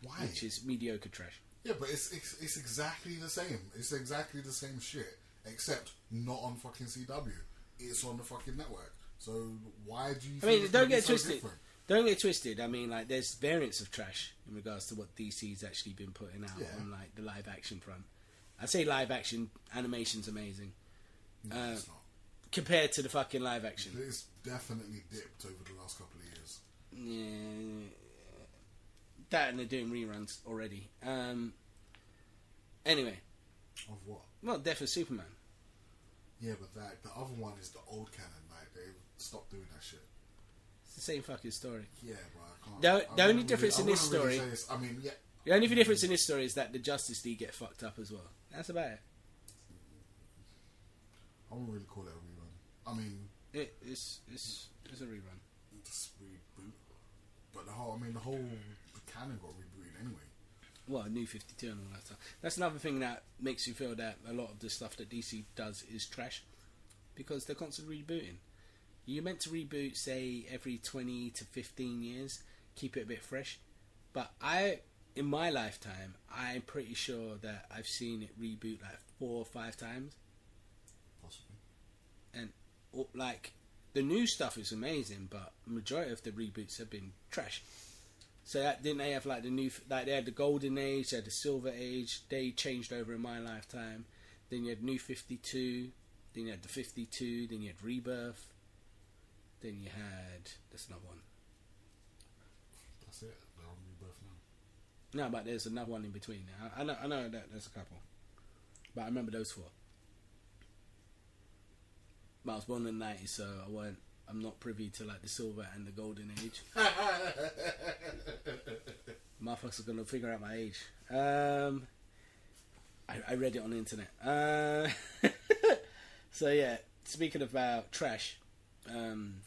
Why? Which is mediocre trash. Yeah, but it's exactly the same. It's exactly the same shit, except not on fucking CW. It's on the fucking network. So why do you? I mean, don't get so twisted. Different? Don't get twisted. I mean, like, there's variants of trash in regards to what DC's actually been putting out on like the live action front. I'd say live action animation's amazing. No, it's not. Compared to the fucking live action. It's definitely dipped over the last couple of years. Yeah, that and they're doing reruns already. Anyway. Of what? Well, Death of Superman. Yeah, but the other one is the old canon. Like, they stopped doing that shit. It's the same fucking story. Yeah, but I can't. The only difference in this story... yeah. The only difference in this story is that the Justice League get fucked up as well. That's about it. I wouldn't really call it a rerun. I mean... It's a rerun. Just reboot. But the whole canon got rebooted anyway. Well, New 52 and all that stuff. That's another thing that makes you feel that a lot of the stuff that DC does is trash. Because they're constantly rebooting. You're meant to reboot, say, every 20 to 15 years. Keep it a bit fresh. But in my lifetime, I'm pretty sure that I've seen it reboot like 4 or 5 times. Possibly. And, like, the new stuff is amazing, but the majority of the reboots have been trash. So didn't they have like the new, like they had the Golden Age, they had the Silver Age, they changed over in my lifetime. Then you had New 52, then you had the 52, then you had Rebirth, then you had, that's another one. That's it, they're on Rebirth now. No, but there's another one in between. I know that there's a couple, but I remember those 4. But I was born in the 90s, so I'm not privy to like the Silver and the Golden Age. Motherfuckers are gonna figure out my age. I read it on the internet. So yeah, speaking about trash. Venom.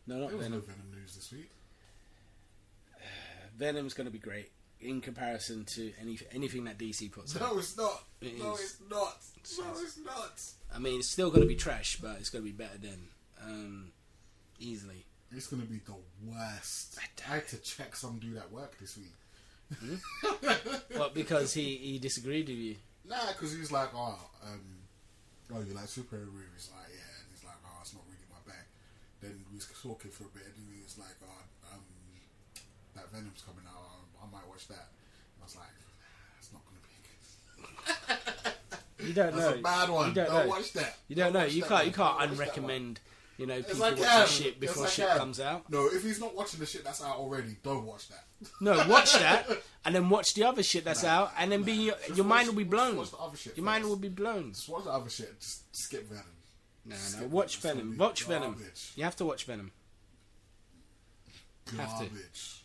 No, not there was Venom. no Venom news this week. Venom's gonna be great in comparison to anything that DC puts out. No, it's not. It's not. No, it's not. I mean, it's still gonna be trash, but it's gonna be better than easily. It's gonna be the worst. I had to check some dude at work this week. What? Because he disagreed with you? Nah, because he was like, oh, you like superhero movies? Like, yeah. And he's like, oh, it's not really my bag. Then we was talking for a bit, and then he was like, oh, that Venom's coming out. I might watch that. And I was like, it's not gonna be good. You don't know. That's a bad one. You don't know. Watch that. You don't know. Watch You that can't. one. You can't Don't watch that unrecommend. You know, Yes, people I watching can. shit before Yes, I shit can. comes out. No, if he's not watching the shit that's out already, don't watch that. No, watch that, and then watch the other shit that's out, and then your mind will be blown. Watch the other shit Your mind first. will be blown. Just watch the other shit. Just skip Venom. No, Skip watch Venom. Venom. It's Watch gonna be Venom. garbage. You have to watch Venom. Have to. Garbage.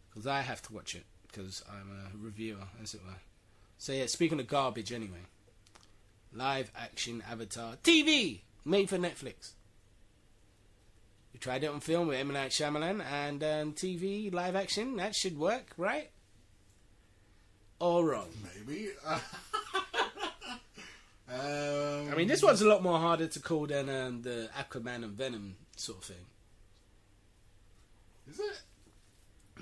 Because I have to watch it, because I'm a reviewer, as it were. So yeah, speaking of garbage anyway. Live action Avatar TV! Made for Netflix. We tried it on film with Emmy Night Shyamalan, and TV, live action, that should work, right? Or wrong? Maybe. I mean, this one's a lot more harder to call than the Aquaman and Venom sort of thing. Is it?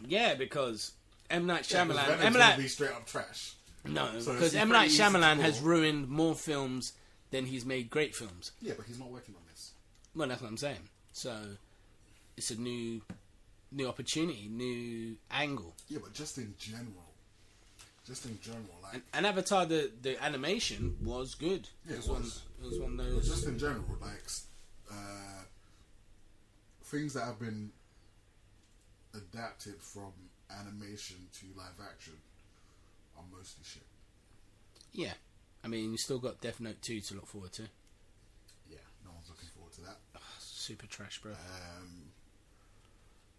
Yeah, because M. Night Yeah, Shyamalan... 'cause Venom's M. gonna Night... be straight up trash. No, So because it's M. pretty Night easy to Shyamalan call. has ruined more films than he's made great films. Yeah, but he's not working on this. Well, that's what I'm saying. So, it's a new opportunity, new angle. Yeah, but just in general, like And Avatar, the animation was good. Yeah, it was one of those... just in general, like things that have been adapted from animation to live action are mostly shit. Yeah. I mean, you still got Death Note 2 to look forward to. Yeah, no one's looking forward to that. Super trash, bro.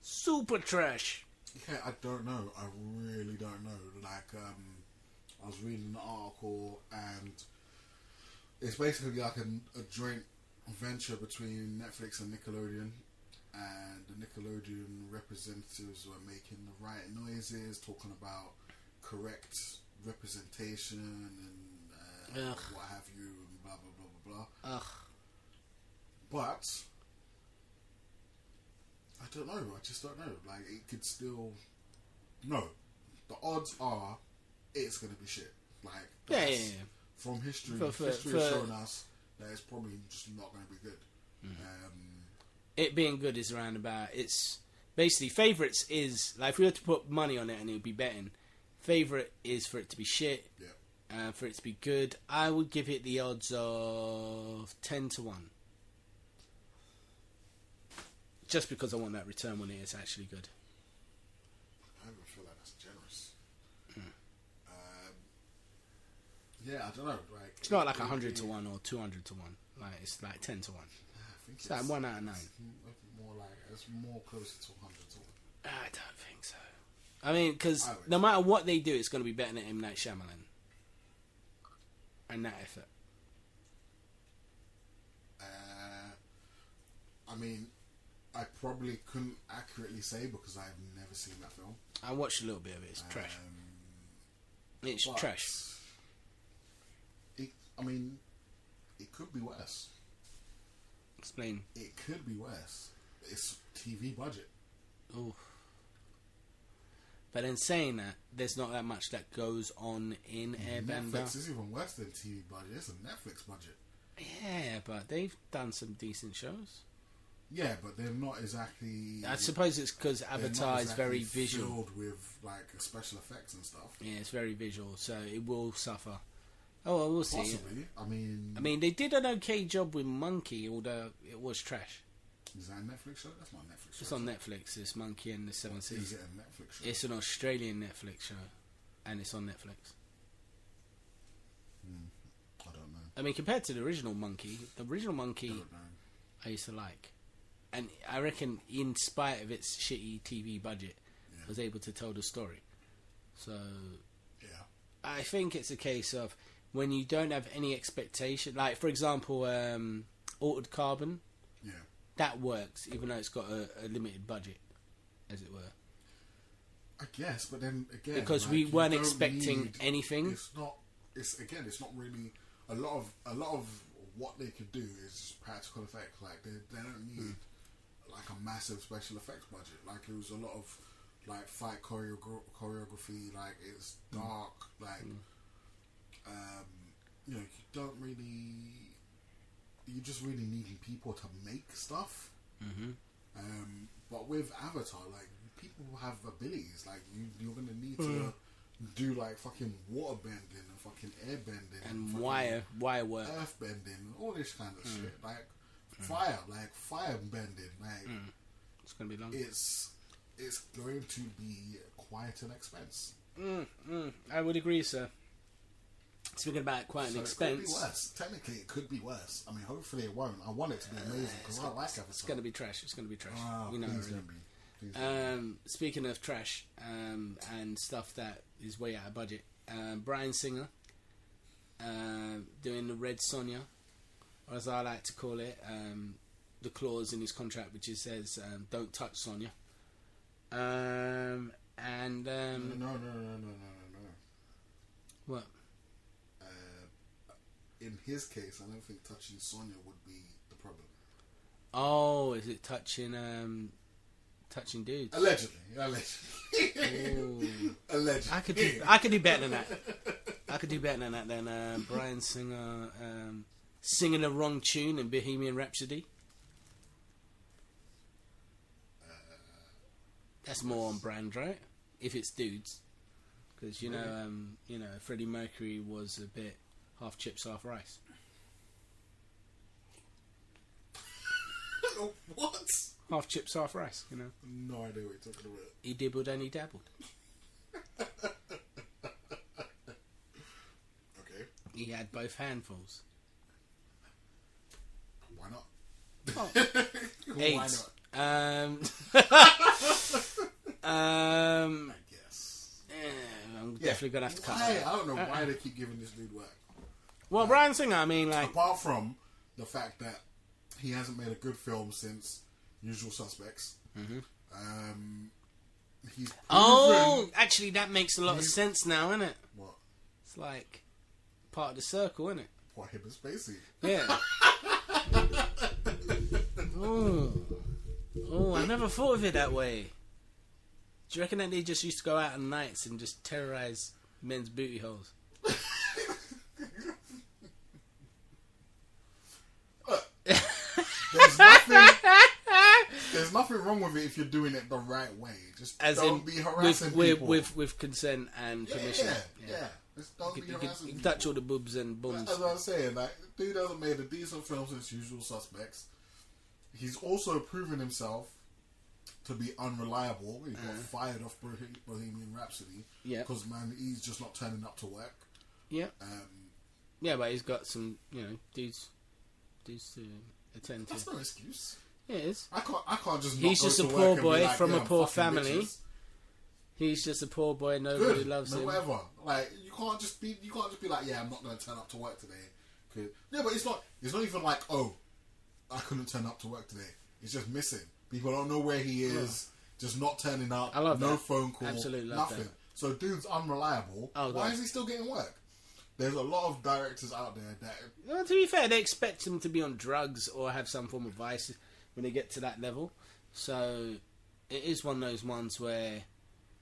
Super trash. Yeah, I don't know. I really don't know. Like, I was reading an article, and it's basically like a joint venture between Netflix and Nickelodeon, and the Nickelodeon representatives were making the right noises, talking about correct representation and what have you, and blah blah blah blah blah. Ugh. But I don't know. I just don't know. Like, it could still. No, the odds are it's gonna be shit. Like, Yeah. from history, For- history for- has shown us that it's probably just not gonna be good. It being good is around about... It's... Basically, favourites is... Like, if we were to put money on it and it would be betting, favourite is for it to be shit. Yeah. For it to be good, I would give it the odds of 10 to 1. Just because I want that return when it is actually good. I don't feel like that's generous. Yeah, I don't know. Like, It's not like 100 to 1 or 200 to 1. Like, it's like 10 to 1. I think It's like 1 out of 9. It's more closer to 100 to 1. I don't think so. I mean, because I would. no matter what they do, it's going to be better than M. Night Shyamalan. And that effort. I mean, I probably couldn't accurately say because I've never seen that film. I watched a little bit of it. It's trash. It's but trash. I mean, it could be worse. Explain. It could be worse. It's TV budget. Ooh. But in saying that, there's not that much that goes on in Airbender. Netflix is even worse than TV budget. It's a Netflix budget. Yeah, but they've done some decent shows. Yeah, but they're not exactly. I suppose it's because they're not Avatar is exactly very visual. filled with like special effects and stuff. Yeah, it's very visual, so it will suffer. Oh, well, we'll see. Possibly. I mean, they did an okay job with Monkey, although it was trash. Is that a Netflix show? That's not a Netflix show. It's on Netflix. It's Monkey and the Seven Is Seas. it a Netflix show? It's an Australian Netflix show, and it's on Netflix. I don't know. I mean, compared to the original Monkey I don't know. I used to like, and I reckon, in spite of its shitty TV budget, was able to tell the story. So, Yeah. I think it's a case of when you don't have any expectation. Like, for example, Altered Carbon. Yeah. That works, even though it's got a limited budget, as it were. I guess, but then again, Because like, we you weren't don't anything. need- It's not. It's not really a lot of what they could do is practical effects. Like they don't need like a massive special effects budget. Like it was a lot of like fight choreography. Like it's dark. Like you don't really. You just really needing people to make stuff. But with Avatar, like people have abilities. Like you're gonna need to do like fucking water bending and fucking air bending and fucking wire work, earth bending, all this kind of shit. Like fire bending. Like it's gonna be long. It's going to be quite an expense. I would agree, sir. Speaking about quite an expense, it could be worse. Technically, it could be worse. I mean, hopefully it won't. I want it to be amazing because I like Avatar. It's gonna be trash. It's gonna be trash. You know, please really. don't be. Please don't be. Speaking of trash and stuff that is way out of budget, Bryan Singer doing the Red Sonya, or as I like to call it, the clause in his contract which it says don't touch Sonya. No. What? In his case, I don't think touching Sonya would be the problem. Oh, is it touching dudes? Allegedly. Allegedly. I could do better than that. I could do better than that than Bryan Singer singing the wrong tune in Bohemian Rhapsody. That's more on brand, right? If it's dudes, because you know, Freddie Mercury was a bit half chips, half rice. What? Half chips, half rice. You know. No idea what you're talking about. He dibbled and he dabbled. Okay. He had both handfuls. Why not? Oh. AIDS. Why not? I guess. I'm definitely gonna have to cut. I don't know why they keep giving this dude work. Well, Bryan Singer, I mean, like, apart from the fact that he hasn't made a good film since Usual Suspects. He's proven... actually, that makes a lot of sense now, isn't it? What? It's like part of the circle, isn't it? What, him and Spacey? Yeah. I never thought of it that way. Do you reckon that they just used to go out on nights and just terrorize men's booty holes? There's nothing wrong with it if you're doing it the right way. Just as don't be harassing people. With consent and permission. Yeah. Just don't be harassing you people. touch all the boobs and bums. As I was saying, like, dude hasn't made a decent film since Usual Suspects. He's also proven himself to be unreliable. He got fired off Bohemian Rhapsody. Yeah. Because, man, he's just not turning up to work. Yeah. Yeah, but he's got some, dudes to attend to. That's no excuse. Yeah, it is. I can't just. He's just a poor boy from a poor family. Bitches. He's just a poor boy. Nobody loves him. Whatever. Like, you can't just be like, yeah, I'm not going to turn up to work today. Yeah, but it's not even like, oh, I couldn't turn up to work today. It's just missing. People don't know where he is. Just not turning up. I love no that. phone call. Absolutely love nothing. that. So dude's unreliable. Why is he still getting work? There's a lot of directors out there that. Well, to be fair, they expect him to be on drugs or have some form of vice when they get to that level. So it is one of those ones where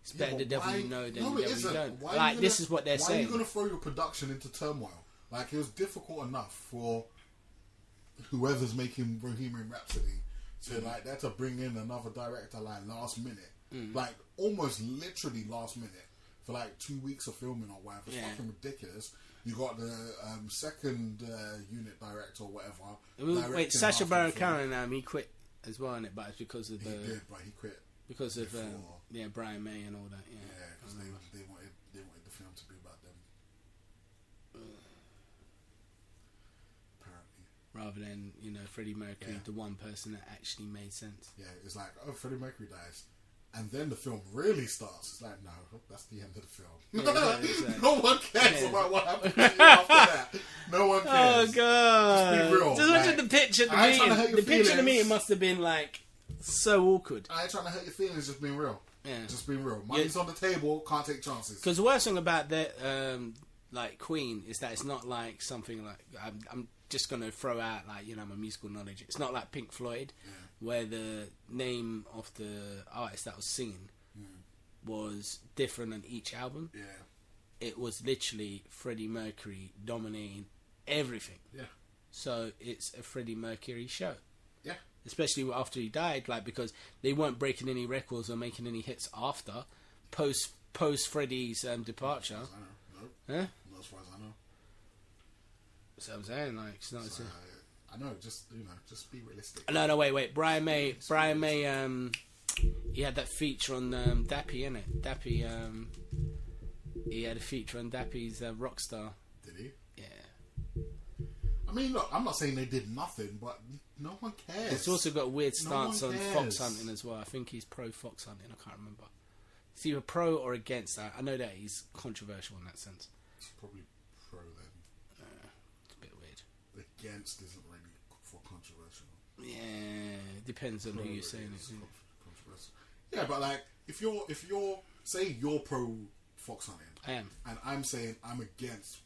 it's better the devil you know than the devil you don't. Like, this is what they're saying. Why are you going to throw your production into turmoil? Like, it was difficult enough for whoever's making Bohemian Rhapsody to bring in another director like last minute, like almost literally last minute for like 2 weeks of filming or whatever. It's fucking ridiculous. You got the second unit director or whatever. Wait, Sacha Baron Cohen, he quit as well, innit? But it's because of he did, but he quit because of Brian May and all that. Yeah, because they wanted the film to be about them. Apparently, rather than Freddie Mercury, the one person that actually made sense. Yeah, it's like, oh, Freddie Mercury dies. And then the film really starts. It's like, no, that's the end of the film. Yeah, exactly. No one cares about what happened after that. No one cares. Oh, God. Just be real. Just watching the pitch at the meeting. The pitch at the meeting must have been, like, so awkward. I ain't trying to hurt your feelings, just being real. Yeah. Just being real. Money's on the table, can't take chances. Because the worst thing about that, like, Queen is that it's not like something like... I'm just going to throw out, like, my musical knowledge. It's not like Pink Floyd, where the name of the artist that was singing was different on each album. Yeah. It was literally Freddie Mercury dominating everything. Yeah. So it's a Freddie Mercury show. Yeah. Especially after he died, like, because they weren't breaking any records or making any hits after. Post post Freddy's departure. As I know. No. Huh? Not as far as I know. That's what I'm saying. Like, it's not. So, I know. Just just be realistic. No, wait. Brian May. He had that feature on Dappy, innit? Dappy. He had a feature on Dappy's Rockstar. Did he? Yeah. I mean, look, I'm not saying they did nothing, but no one cares. It's also got a weird stance No on one fox cares. hunting as well. I think he's pro fox hunting. I can't remember. He's either pro or against that. I know that he's controversial in that sense. It's probably pro then. It's a bit weird. Against isn't really for controversial. Yeah, depends on Pro who you're is saying it. controversial. Yeah, but like if you're say you're pro fox hunting, I am. and I'm saying I'm against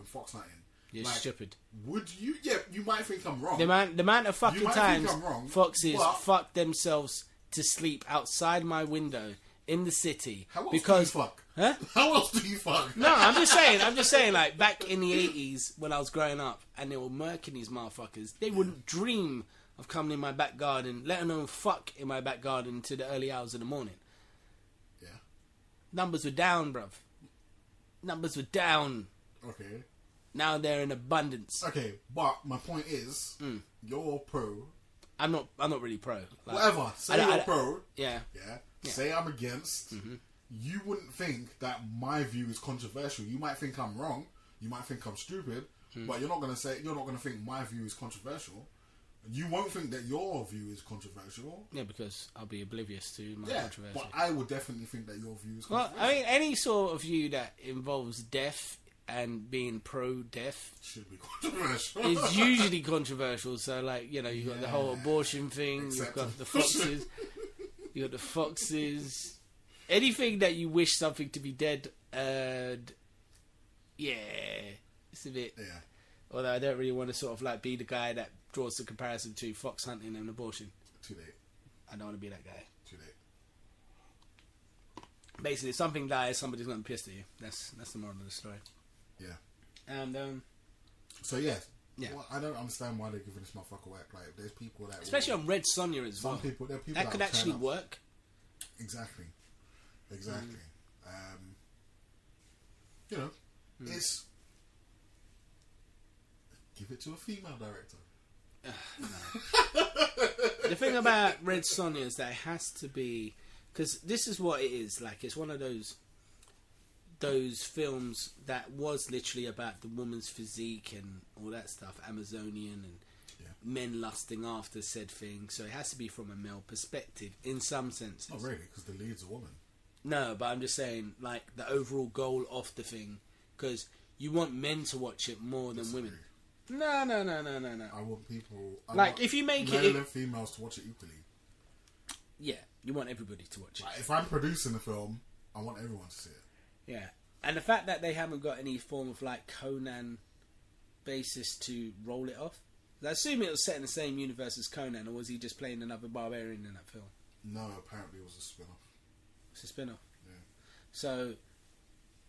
fox hunting. You're like, stupid. Would you? Yeah, you might think I'm wrong. The amount of fucking might times think I'm wrong, foxes but- fuck themselves to sleep outside my window in the city How else because do you fuck? Huh? How else do you fuck? No, I'm just saying, like, back in the 80s when I was growing up and they were murking these motherfuckers, they wouldn't dream of coming in my back garden, let alone fuck in my back garden to the early hours of the morning. Yeah. Numbers were down, bruv. Numbers were down. Okay. Now they're in abundance. Okay, but my point is, you're pro. I'm not really pro. Like, Whatever. Say you're pro. Yeah. Yeah. Say I'm against. You wouldn't think that my view is controversial. You might think I'm wrong. You might think I'm stupid. But you're not gonna think my view is controversial. You won't think that your view is controversial. Yeah, because I'll be oblivious to my Yeah, controversy. but I would definitely think that your view is Well, controversial. I mean, any sort of view that involves death and being pro-death Should be controversial. is usually controversial. So, like, you know, you've got the whole abortion thing, you've got the foxes, you got the foxes. Anything that you wish something to be dead, yeah, it's a bit. Yeah. Although I don't really want to sort of like be the guy that draws the comparison to fox hunting and abortion. Too late. I don't want to be that guy. Too late. Basically, if something dies, somebody's going to be pissed at you. That's the moral of the story. Yeah. And So yeah. Yeah. Well, I don't understand why they're giving this motherfucker work. Like, there's people that especially on Red Sonya as well. there are people That could will actually turn up. work. Exactly. You know, it's give it to a female director. The thing about Red Sonya is that it has to be, because this is what it is. Like, it's one of those films that was literally about the woman's physique and all that stuff, Amazonian and men lusting after said thing. So it has to be from a male perspective in some senses. Not really, because the lead's a woman. No, but I'm just saying, like, the overall goal of the thing, because you want men to watch it more than women. No. I want people. If you make male it, and females to watch it equally. yeah, you want everybody to watch it. Like, if I'm producing a film, I want everyone to see it. Yeah, and the fact that they haven't got any form of like Conan basis to roll it off. I assume it was set in the same universe as Conan, or was he just playing another barbarian in that film? No, apparently it was a spin-off. It's a spin-off.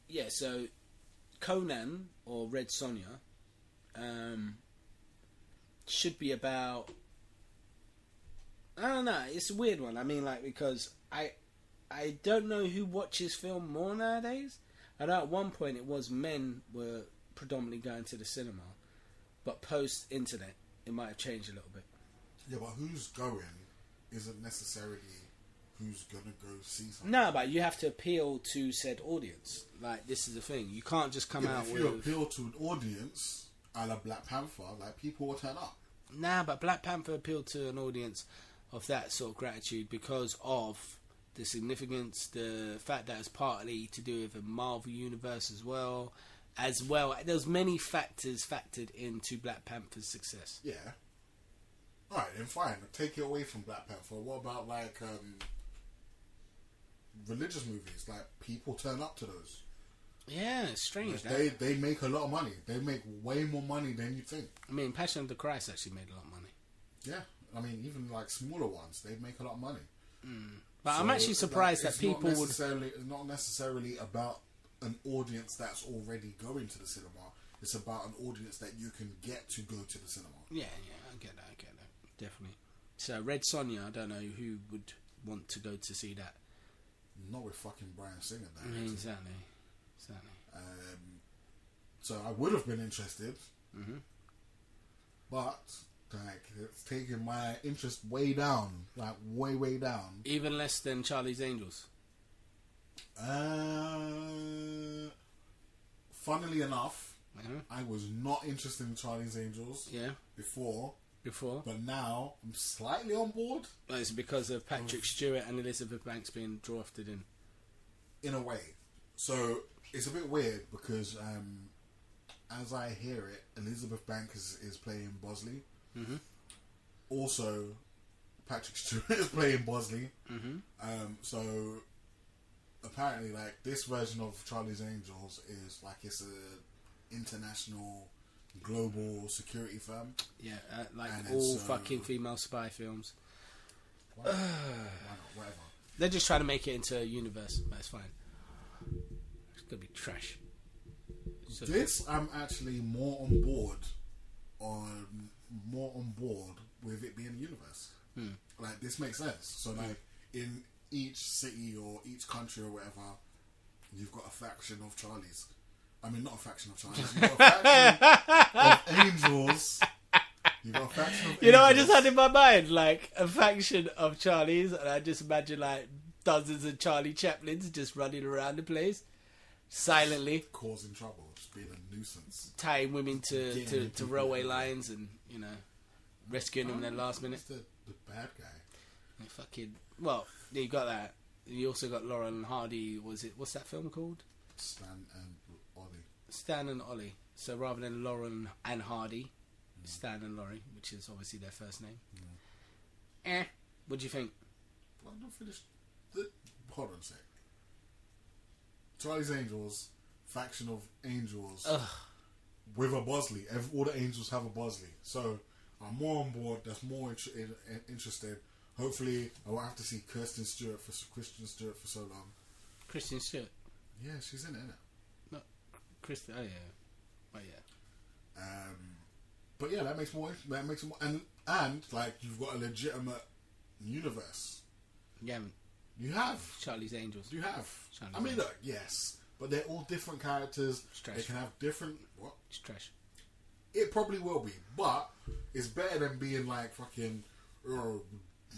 Yeah. So Conan or Red Sonya should be about. I don't know. It's a weird one. I mean, like, because I don't know who watches film more nowadays. I know at one point it was men were predominantly going to the cinema, but post-internet it might have changed a little bit. Yeah, but who's going isn't necessarily who's gonna go see something. No, but you have to appeal to said audience. Like, this is the thing. You can't just come out if with... you appeal to an audience, a la Black Panther, like, people will turn up. Nah, but Black Panther appealed to an audience of that sort of gratitude because of the significance, the fact that it's partly to do with the Marvel universe as well. There's many factors factored into Black Panther's success. Yeah. Alright, then fine. Take it away from Black Panther. What about, like, religious movies? Like, people turn up to those. Yeah, it's strange. They make a lot of money. They make way more money than you think. I mean, Passion of the Christ actually made a lot of money. Yeah. I mean, even, like, smaller ones, they make a lot of money. But I'm actually surprised that people would... It's not necessarily about an audience that's already going to the cinema. It's about an audience that you can get to go to the cinema. Yeah, I get that. Definitely. So, Red Sonya, I don't know who would want to go to see that. not with fucking Bryan Singer directing. Exactly. So I would have been interested, but like it's taken my interest way down, like way down. Even less than Charlie's Angels. Funnily enough, I was not interested in Charlie's Angels. Before, but now I'm slightly on board. Well, it's because of Patrick Stewart and Elizabeth Banks being drafted in a way. So it's a bit weird because as I hear it, Elizabeth Banks is playing Bosley. Also, Patrick Stewart is playing Bosley. So apparently, like, this version of Charlie's Angels is like it's a international, global security firm. Yeah, like all fucking female spy films. Why not? Whatever. They're just trying to make it into a universe. That's fine. It's gonna be trash. So this I'm actually more on board with it being a universe. Like, this makes sense. So like in each city or each country or whatever, you've got a faction of Charlies. I mean, not a faction of Charlies. You've got a faction of angels. You've got a faction of angels. You know, I just had in my mind like a faction of Charlies, and I just imagine like dozens of Charlie Chaplins just running around the place silently, causing trouble, just being a nuisance, tying women to railway lines, and you know, rescuing them in the last minute. The bad guy. And fucking well, you got that. You also got Laurel and Hardy. What's that film called? Stan and Ollie. So rather than Laurel and Hardy, Stan and Laurie, which is obviously their first name. What do you think? Well, I'm not finished. Hold on a sec. Charlie's Angels, faction of angels, with a Bosley. All the angels have a Bosley. So I'm more on board. That's more interested. Hopefully, I won't have to see Kristen Stewart for so long. Kristen Stewart. Yeah, she's in it, isn't it? No, Kristen. Oh yeah. But yeah, that makes more, and like you've got a legitimate universe. Yeah. You have Charlie's Angels. You have. Charlie's I mean, Angels. look, yes, but they're all different characters. They can have different. What? It's trash. It probably will be, but it's better than being like fucking. Oh,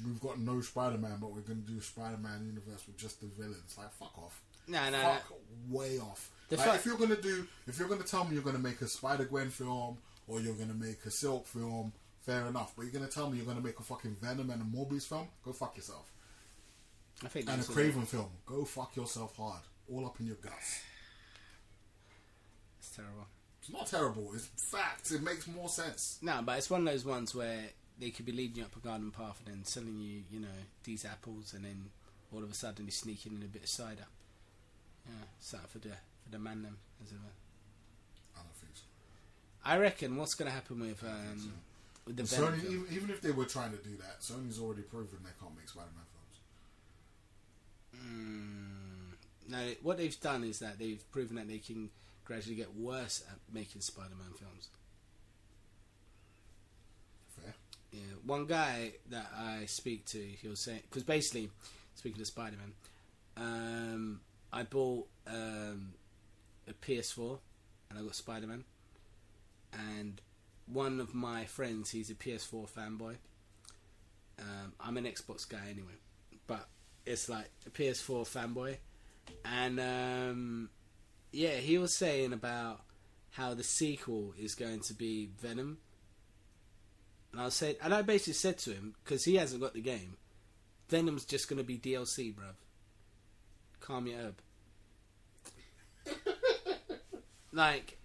we've got no Spider-Man, but we're going to do a Spider-Man universe with just the villains. Like, fuck off. Fuck way off. Like, if you're going to tell me you're going to make a Spider-Gwen film or you're going to make a Silk film, fair enough. But you're going to tell me you're going to make a fucking Venom and a Morbius film? Go fuck yourself. I think and a Craven film. Go fuck yourself hard. All up in your guts. It's terrible. It's not terrible. It's facts. It makes more sense. No, but it's one of those ones where they could be leading you up a garden path and then selling you, you know, these apples, and then all of a sudden he's sneaking in a bit of cider. Yeah, something for the man them, as it were. I don't think so. I reckon what's going to happen with the Venom Sony, film. even if they were trying to do that, Sony's already proven they can't make Spider-Man films. No, what they've done is that they've proven that they can gradually get worse at making Spider-Man films. Fair. Yeah, one guy that I speak to, he was saying, because basically, speaking of Spider-Man, I bought a PS4 and I got Spider-Man, and one of my friends, he's a PS4 fanboy. I'm an Xbox guy anyway, but it's like a PS4 fanboy, and yeah, he was saying about how the sequel is going to be Venom. And I basically said to him, because he hasn't got the game, Venom's just going to be DLC, bruv. Calm your herb. Like,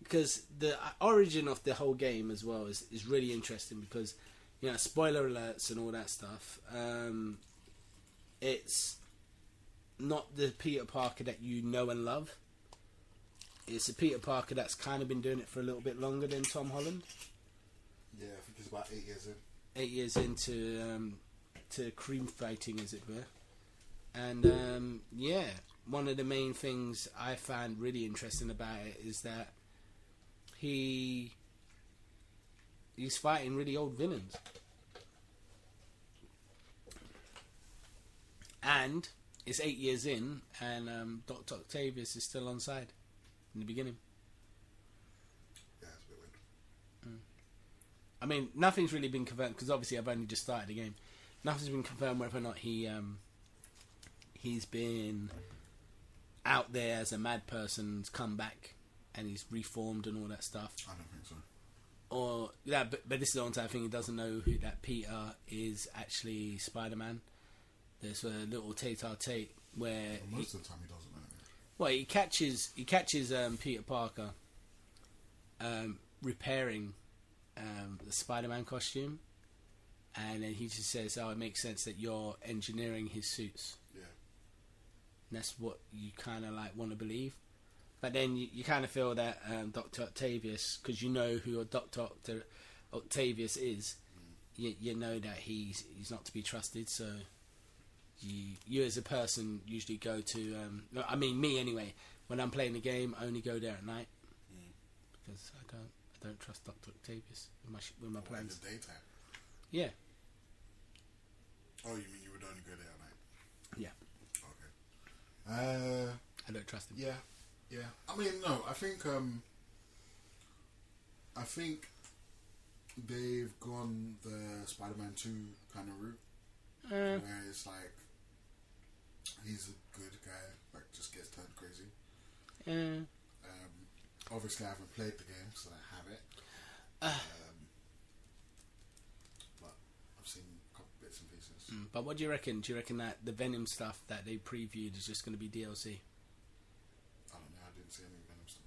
because the origin of the whole game as well is really interesting, because, you know, spoiler alerts and all that stuff. It's not the Peter Parker that you know and love. It's a Peter Parker that's kind of been doing it for a little bit longer than Tom Holland. Yeah, I think it's about 8 years in. 8 years into to cream fighting, as it were. And yeah, one of the main things I found really interesting about it is that he's fighting really old villains. And it's 8 years in, and Dr. Octavius is still on side in the beginning. Yeah, it's a bit weird. I mean, nothing's really been confirmed because obviously I've only just started the game. Nothing's been confirmed whether or not he's been out there as a mad person's come back and he's reformed and all that stuff. I don't think so. Or yeah, but this is the only time I think he doesn't know who that Peter is actually Spider-Man. There's a little tete-a-tete where most of the time he doesn't know. Well, he catches Peter Parker repairing the Spider-Man costume, and then he just says, "Oh, it makes sense that you're engineering his suits." Yeah, and that's what you kind of like want to believe. But then you kind of feel that Dr. Octavius, because you know who Dr. Octavius is, you know that he's not to be trusted. So you as a person usually go to. I mean, me anyway. When I'm playing the game, I only go there at night because I don't trust Dr. Octavius with my plans. In the daytime. Yeah. Oh, you mean you would only go there at night? Yeah. Okay. I don't trust him. Yeah. Yeah, I mean, no, I think they've gone the Spider-Man 2 kind of route, where it's like he's a good guy, like just gets turned crazy. Obviously, I haven't played the game, so I have it. But I've seen a couple bits and pieces. But what do you reckon? Do you reckon that the Venom stuff that they previewed is just going to be DLC? See any Venom stuff.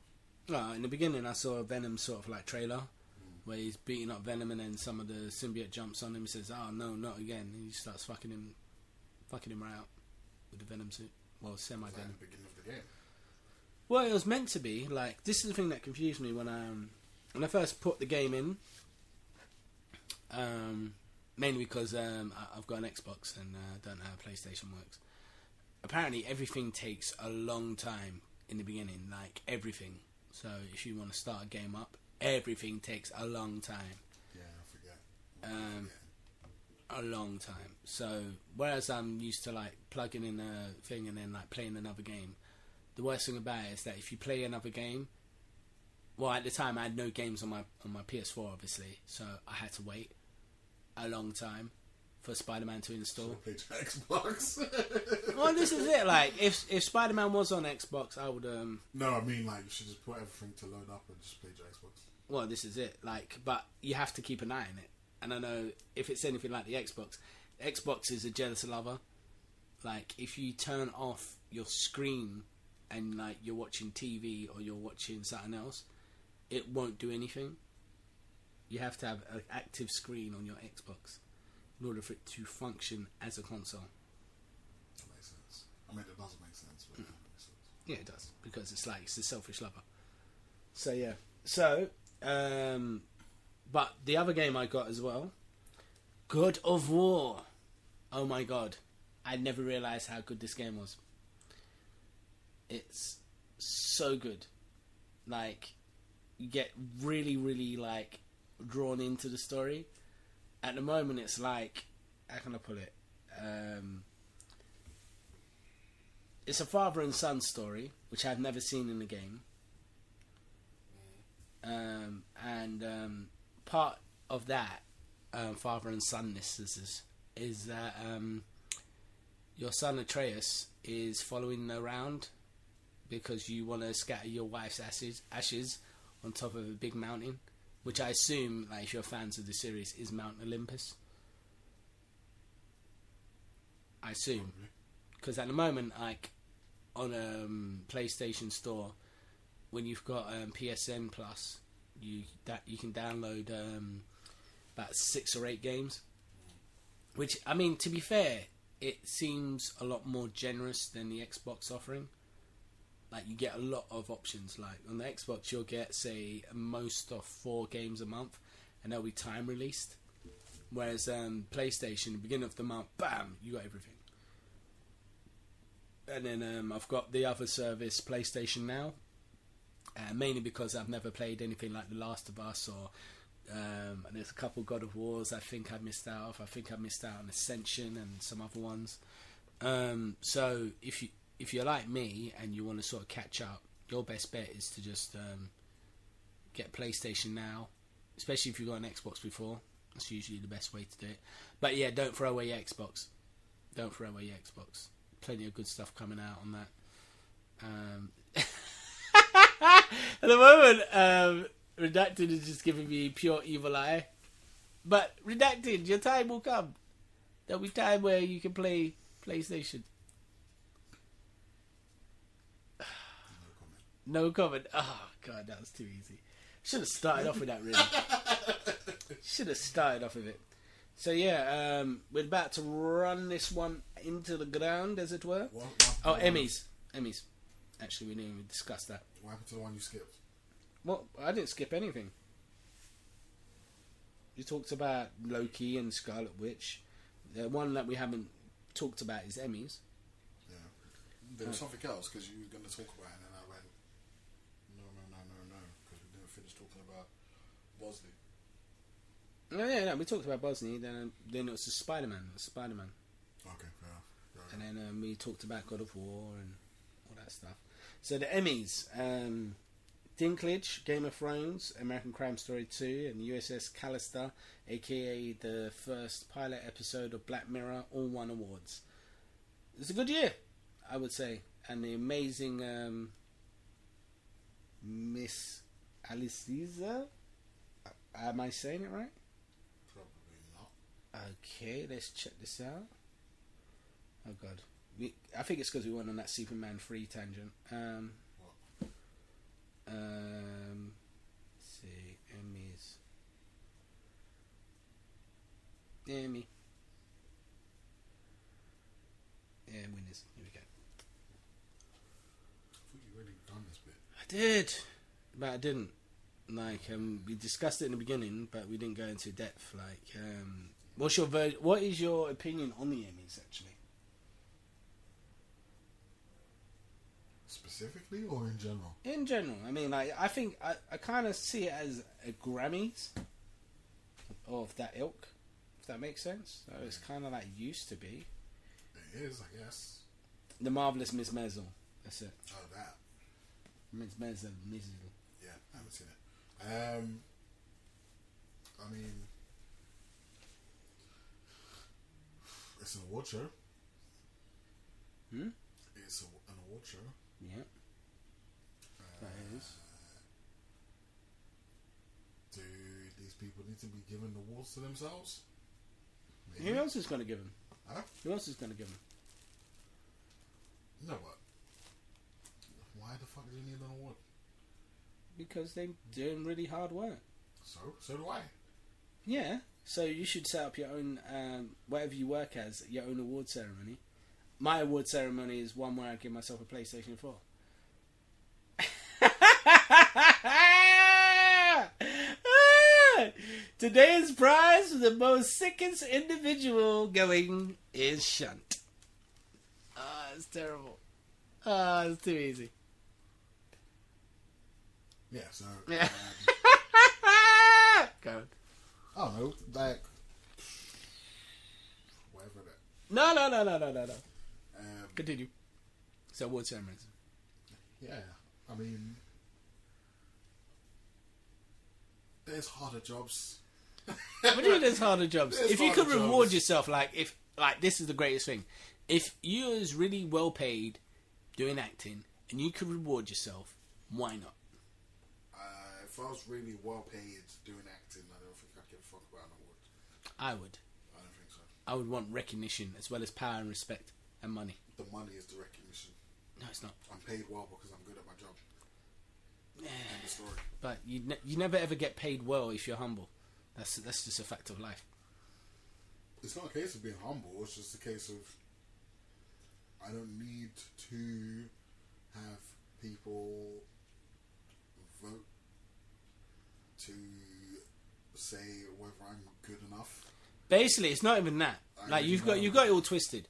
Well, in the beginning I saw a Venom sort of like trailer where he's beating up Venom and then some of the symbiote jumps on him and says, "Oh no, not again," and he starts fucking him right out with the Venom suit. Well, semi-Venom. At the beginning of the game. Well, it was meant to be. Like, this is the thing that confused me when I first put the game in. Mainly because I've got an Xbox and I don't know how PlayStation works. Apparently everything takes a long time in the beginning, like everything. So if you want to start a game up, everything takes a long time. Yeah, I forget. A long time. So whereas I'm used to like plugging in a thing and then like playing another game, the worst thing about it is that if you play another game, well, at the time I had no games on my PS4 obviously, so I had to wait a long time for Spider-Man to install. So played your Xbox. Well, this is it. Like, if Spider-Man was on Xbox, I would. No, I mean like you should just put everything to load up and just play your Xbox. Well, this is it. Like, but you have to keep an eye on it. And I know if it's anything like the Xbox is a jealous lover. Like, if you turn off your screen and like you're watching TV or you're watching something else, it won't do anything. You have to have an active screen on your Xbox in order for it to function as a console. That makes sense. I mean, it doesn't make sense, but it makes sense. Yeah, it does, because it's like, it's a selfish lover. So yeah. So, but the other game I got as well, God of War. Oh my god. I never realised how good this game was. It's so good. Like, you get really, really like drawn into the story. At the moment, it's like, how can I put it? It's a father and son story, which I've never seen in the game. And part of that father and sonness is that your son Atreus is following around because you want to scatter your wife's ashes on top of a big mountain. Which I assume, like, if you're fans of the series, is Mount Olympus. I assume. Because at the moment, like, on a PlayStation Store, when you've got PSN Plus, you can download about 6 or 8 games. Which, I mean, to be fair, it seems a lot more generous than the Xbox offering. Like, you get a lot of options. Like, on the Xbox, you'll get, say, most of 4 games a month, and they'll be time released. Whereas PlayStation, the beginning of the month, bam, you got everything. And then I've got the other service, PlayStation Now, mainly because I've never played anything like The Last of Us, or and there's a couple God of Wars I think I missed out of. I think I missed out on Ascension and some other ones. So if you're like me and you want to sort of catch up, your best bet is to just get PlayStation Now, especially if you've got an Xbox before. That's usually the best way to do it. But yeah, don't throw away your Xbox. Don't throw away your Xbox. Plenty of good stuff coming out on that. At the moment, Redacted is just giving me pure evil eye. But Redacted, your time will come. There'll be time where you can play PlayStation. No comment. Oh god, that was too easy. Should have started off with that, really. Should have started off with it. So yeah, we're about to run this one into the ground, as it were. Oh, Emmys. Actually, we didn't even discuss that. What happened to the one you skipped? Well, I didn't skip anything. You talked about Loki and Scarlet Witch. The one that we haven't talked about is Emmys. Yeah. There was something else, because you were going to talk about it, and then I went, no, because we didn't finish talking about Bosley. Oh yeah, no, we talked about Bosnia. Then it was the Spider-Man. Okay, fair enough. And then we talked about God of War and all that stuff. So the Emmys, Dinklage, Game of Thrones, American Crime Story 2, and USS Callister, aka the first pilot episode of Black Mirror, all won awards. It's a good year, I would say. And the amazing Miss Alicizza, am I saying it right? Probably not. Okay, let's check this out. Oh god, I think it's because we went on that Superman 3 tangent. Let's see, Emmys. Emmy. Yeah, winners. Here we go. I thought you already done this bit. I did, but I didn't. Like, we discussed it in the beginning, but we didn't go into depth. Like, what is your opinion on the Emmys, actually? Specifically or in general? In general. I mean, like, I think I kind of see it as a Grammys of that ilk, if that makes sense. So it's kind of like used to be. It is, I guess. The Marvelous Miss Maisel. That's it. Oh, that. Miss Maisel. Yeah, I haven't seen it. I mean, it's an award show. It's an award show. Yeah. That is. Do these people need to be given awards to themselves? Maybe. Who else is going to give them? Huh? Who else is going to give them? You know what? Why the fuck do you need an award? Because they're doing really hard work. So do I. Yeah. So you should set up your own, whatever you work as, your own award ceremony. My award ceremony is one where I give myself a PlayStation 4. Today's prize for the most sickest individual going is Shunt. Ah, it's terrible. Ah, it's too easy. Yeah, so... Yeah. Go. I don't know, like... Whatever that... No. Continue. So award ceremonies. Yeah, I mean... There's harder jobs. What do you mean there's harder jobs? There's if you could harder reward jobs. yourself, like this is the greatest thing. If you was really well paid doing acting and you could reward yourself, why not? If I was really well paid doing acting, I don't think I'd give a fuck about an award. I would. I don't think so. I would want recognition as well as power and respect and money. The money is the recognition. No, it's not. I'm paid well because I'm good at my job. End of story. But you never ever get paid well if you're humble. That's just a fact of life. It's not a case of being humble. It's just a case of I don't need to have people vote to say whether I'm good enough. Basically, it's not even that. Like you've got it all twisted.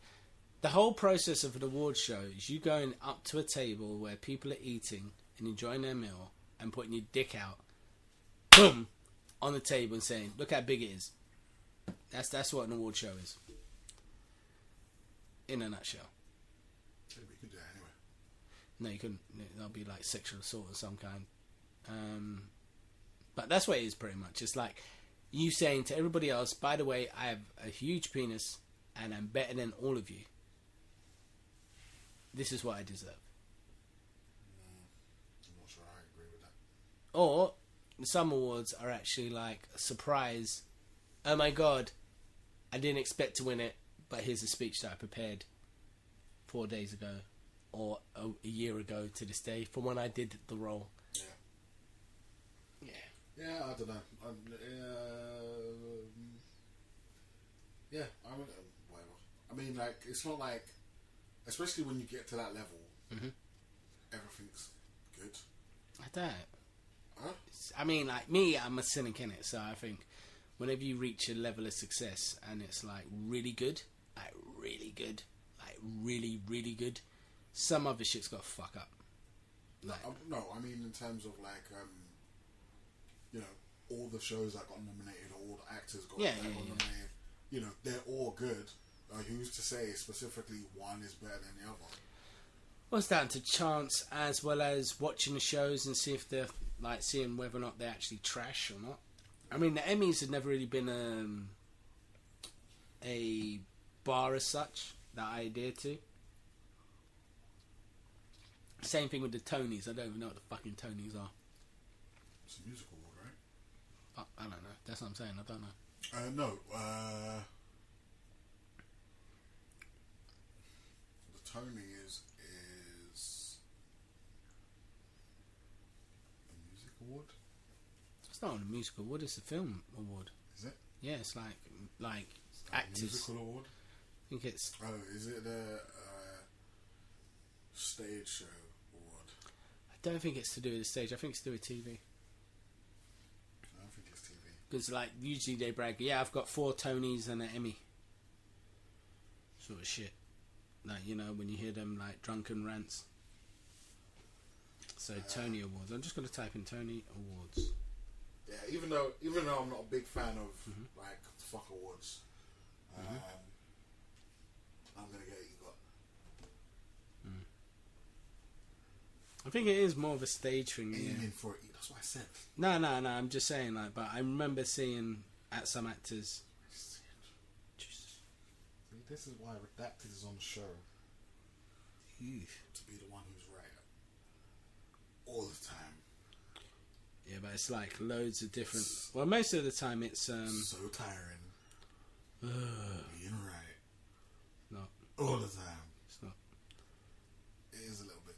The whole process of an award show is you going up to a table where people are eating and enjoying their meal and putting your dick out, boom, on the table and saying, "Look how big it is." That's what an award show is. in a nutshell. Yeah, but you could do that anyway. No, you couldn't. That'll be like sexual assault of some kind. But that's what it is pretty much. It's like you saying to everybody else, by the way, I have a huge penis and I'm better than all of you. This is what I deserve. I'm not sure I agree with that. Or some awards are actually like a surprise. Oh my god, I didn't expect to win it, but here's a speech that I prepared 4 days ago or a year ago to this day from when I did the role. Yeah, I don't know. Whatever. I mean, like, it's not like, especially when you get to that level, everything's good. I don't. Huh? I mean, like me, I'm a cynic in it, so I think whenever you reach a level of success and it's like really good, like really good, some other shit's got to fuck up. Like, No, I mean in terms of like, you know, all the shows that got nominated, all the actors got nominated, you know, they're all good. Who's to say specifically one is better than the other? Well, it's down to chance as well as watching the shows and see if they're like seeing whether or not they're actually trash or not. I mean, the Emmys have never really been a bar as such that I adhere to. Same thing with the Tonys. I don't even know what the fucking Tonys are. It's a musical award, right? I don't know. That's what I'm saying. I don't know. No. The Tony is a music award. It's not a musical award. It's a film award. Is it? Yeah, it's like actors. Musical award. I think it's. Oh, is it the stage show award? I don't think it's to do with the stage. I think it's to do with TV. I don't think it's TV. Because like usually they brag, yeah, I've got 4 Tonys and an Emmy. Sort of shit. Like, you know, when you hear them like drunken rants. So Tony Awards. I'm just going to type in Tony Awards. Yeah, even though I'm not a big fan of like fuck awards, I'm gonna get EGOT. I think it is more of a stage thing. Aiming for it. That's what I said. No. I'm just saying, like, but I remember seeing at some actors. Jesus. See, this is why Redacted is on the show. To be the one who's right all the time. Yeah, but it's like loads of different. Well, most of the time it's so tiring. Being right. No. All the time. It's not. It is a little bit.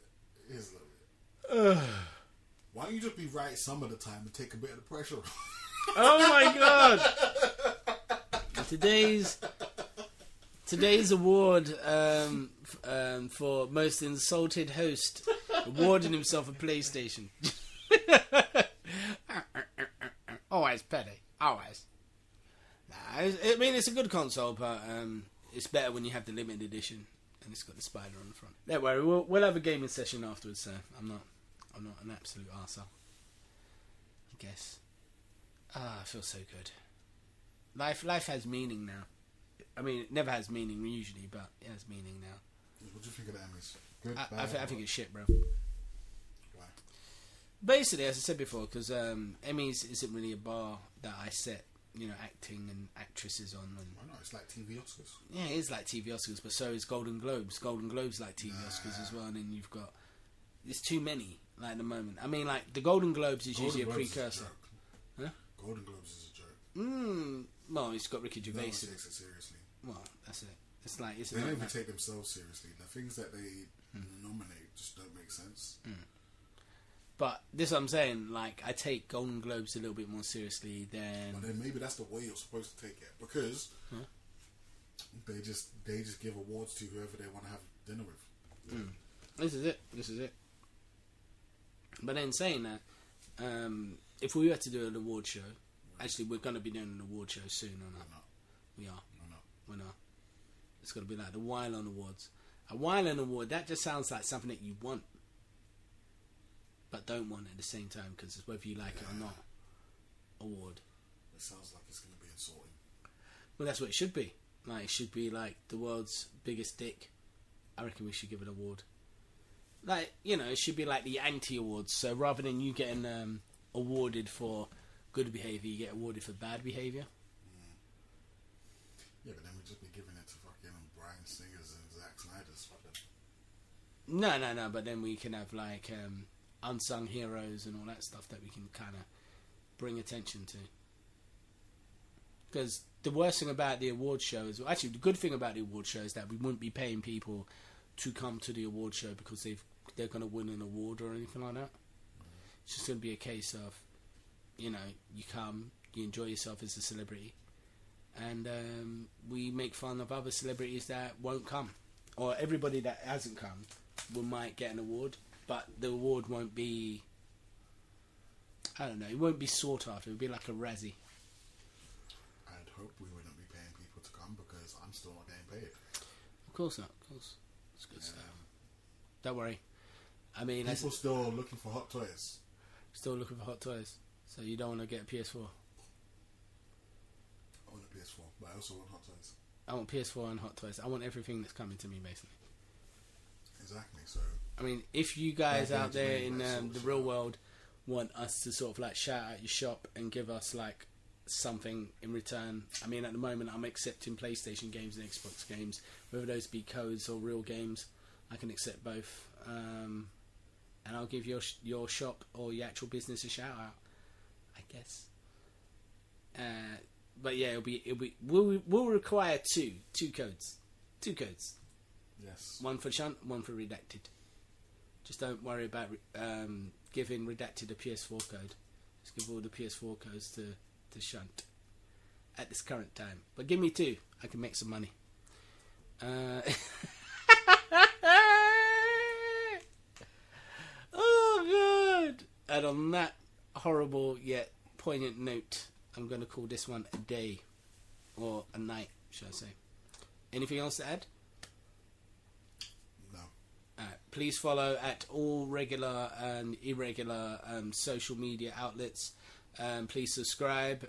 Why don't you just be right some of the time and take a bit of the pressure off? Oh my god! Today's award for most insulted host, awarding himself a PlayStation. Always petty. Always. Nah, I mean, it's a good console, but it's better when you have the limited edition and it's got the spider on the front. Don't worry, we'll have a gaming session afterwards. So I'm not an absolute arsehole, I guess. I feel so good. Life has meaning now. I mean, it never has meaning usually, but it has meaning now. What do you think of the Emmys? Good, I think it's shit, bro. Why? Basically, as I said before, because Emmys isn't really a bar that I set, you know, acting and actresses on. And Why not? It's like TV Oscars. yeah, it is like TV Oscars, but so is Golden Globes. Golden Globes like TV Oscars as well, and then you've got there's too many like at the moment. I mean, like the Golden Globes is usually a precursor. Huh? Golden Globes is a joke. Well, it's got Ricky Gervais. No one takes it seriously. Well, that's it. It's like it's they don't even take themselves seriously. The things that they nominate just don't make sense. But this is what I'm saying, like, I take Golden Globes a little bit more seriously than... But then maybe that's the way you're supposed to take it. Because they just give awards to whoever they want to have dinner with. This is it. But then saying that, if we were to do an award show... Actually, we're going to be doing an award show soon, or not? We are. We're not. It's going to be like the Wylion Awards. A Wylion Award, that just sounds like something that you want. But don't want at the same time, because it's whether you like it or not. Award. It sounds like it's going to be insulting. Well, that's what it should be. Like, it should be like the world's biggest dick. I reckon we should give an award. Like, you know, it should be like the anti-awards. So rather than you getting awarded for good behaviour, you get awarded for bad behaviour. Yeah, but then we'd just be giving it to fucking Bryan Singer's and Zack Snyder's. No. But then we can have like unsung heroes and all that stuff that we can kind of bring attention to. Because the worst thing about the award show is, well, actually, the good thing about the award show is that we wouldn't be paying people to come to the award show because they're going to win an award or anything like that. It's just going to be a case of, you know, you come, you enjoy yourself as a celebrity, and we make fun of other celebrities that won't come, or everybody that hasn't come might get an award, but the award won't be, I don't know, it won't be sought after. It'll be like a Razzie. I'd hope we wouldn't be paying people to come because I'm still not getting paid. Of course not. Of course, it's good stuff. Don't worry. I mean, people still looking for hot toys. Still looking for hot toys. So you don't want to get a PS4? I want a PS4, but I also want hot toys. I want PS4 and hot toys. I want everything that's coming to me, basically. Exactly. So, I mean, if you guys out there in the real world want us to sort of like shout out your shop and give us like something in return, I mean, at the moment I'm accepting PlayStation games and Xbox games, whether those be codes or real games. I can accept both, and I'll give your shop or your actual business a shout out, I guess. But yeah, we'll require two codes. yes. One for Shunt, one for Redacted. Just don't worry about giving Redacted a PS4 code. Just give all the PS4 codes to Shunt at this current time. But give me two. I can make some money. Oh, God. And on that horrible yet poignant note, I'm going to call this one a day. Or a night, should I say. Anything else to add? No. Please follow at all regular and irregular social media outlets. Please subscribe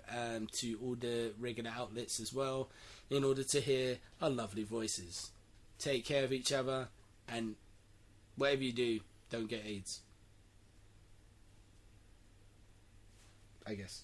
to all the regular outlets as well in order to hear our lovely voices. Take care of each other, and whatever you do, don't get AIDS. I guess.